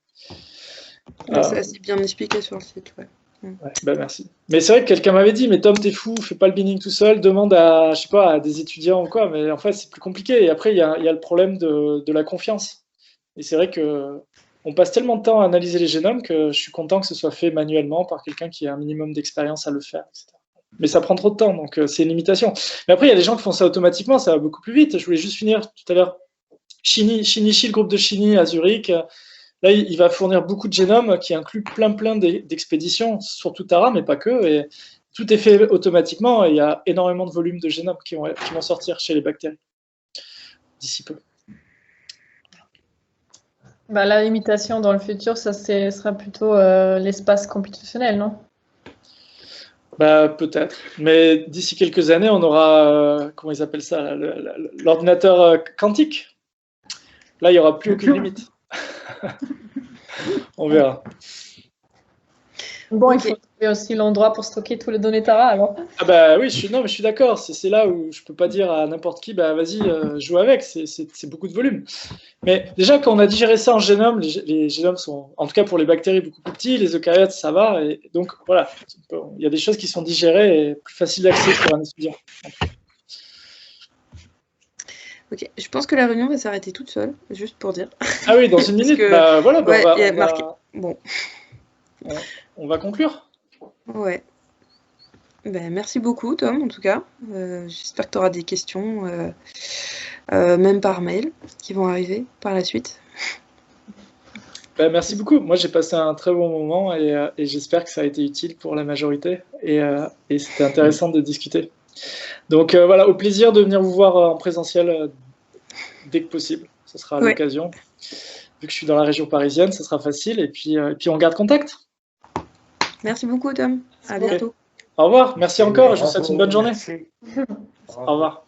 C'est assez bien expliqué sur le site, ouais. Merci. Mais c'est vrai que quelqu'un m'avait dit, mais Tom, t'es fou, fais pas le binning tout seul, demande à, je sais pas, à des étudiants ou quoi, mais en fait, c'est plus compliqué. Et après, il y a le problème de la confiance. Et c'est vrai que on passe tellement de temps à analyser les génomes que je suis content que ce soit fait manuellement par quelqu'un qui a un minimum d'expérience à le faire, etc. Mais ça prend trop de temps, donc c'est une limitation. Mais après, il y a des gens qui font ça automatiquement, ça va beaucoup plus vite. Je voulais juste finir tout à l'heure. Shinichi, le groupe de Chini à Zurich, là, il va fournir beaucoup de génomes qui incluent plein d'expéditions, surtout Tara, mais pas que. Et tout est fait automatiquement et il y a énormément de volumes de génomes qui vont sortir chez les bactéries d'ici peu. La limitation dans le futur, ça sera plutôt l'espace computationnel, non ? Peut-être. Mais d'ici quelques années, on aura, comment ils appellent ça, l'ordinateur quantique. Là, il n'y aura plus aucune limite. On verra. Bon, il faut trouver aussi l'endroit pour stocker tous les données Tara, alors. Oui, je suis d'accord. C'est là où je peux pas dire à n'importe qui, vas-y, joue avec. C'est beaucoup de volume. Mais déjà, quand on a digéré ça en génome, les génomes sont, en tout cas pour les bactéries, beaucoup plus petits. Les eucaryotes, ça va. Et donc, voilà, il y a des choses qui sont digérées et plus faciles d'accès pour un étudiant. Ok, je pense que la réunion va s'arrêter toute seule, juste pour dire. Ah oui, dans une minute. Bon. On va conclure. Ouais. Merci beaucoup, Tom, en tout cas. J'espère que tu auras des questions, même par mail, qui vont arriver par la suite. Merci beaucoup. Moi, j'ai passé un très bon moment et j'espère que ça a été utile pour la majorité. Et c'était intéressant de discuter. Donc, au plaisir de venir vous voir en présentiel dès que possible. Ce sera l'occasion. Vu que je suis dans la région parisienne, ce sera facile. Et puis on garde contact. Merci beaucoup, Tom. À bientôt. Au revoir. Merci encore. Je vous souhaite une bonne journée. Au revoir.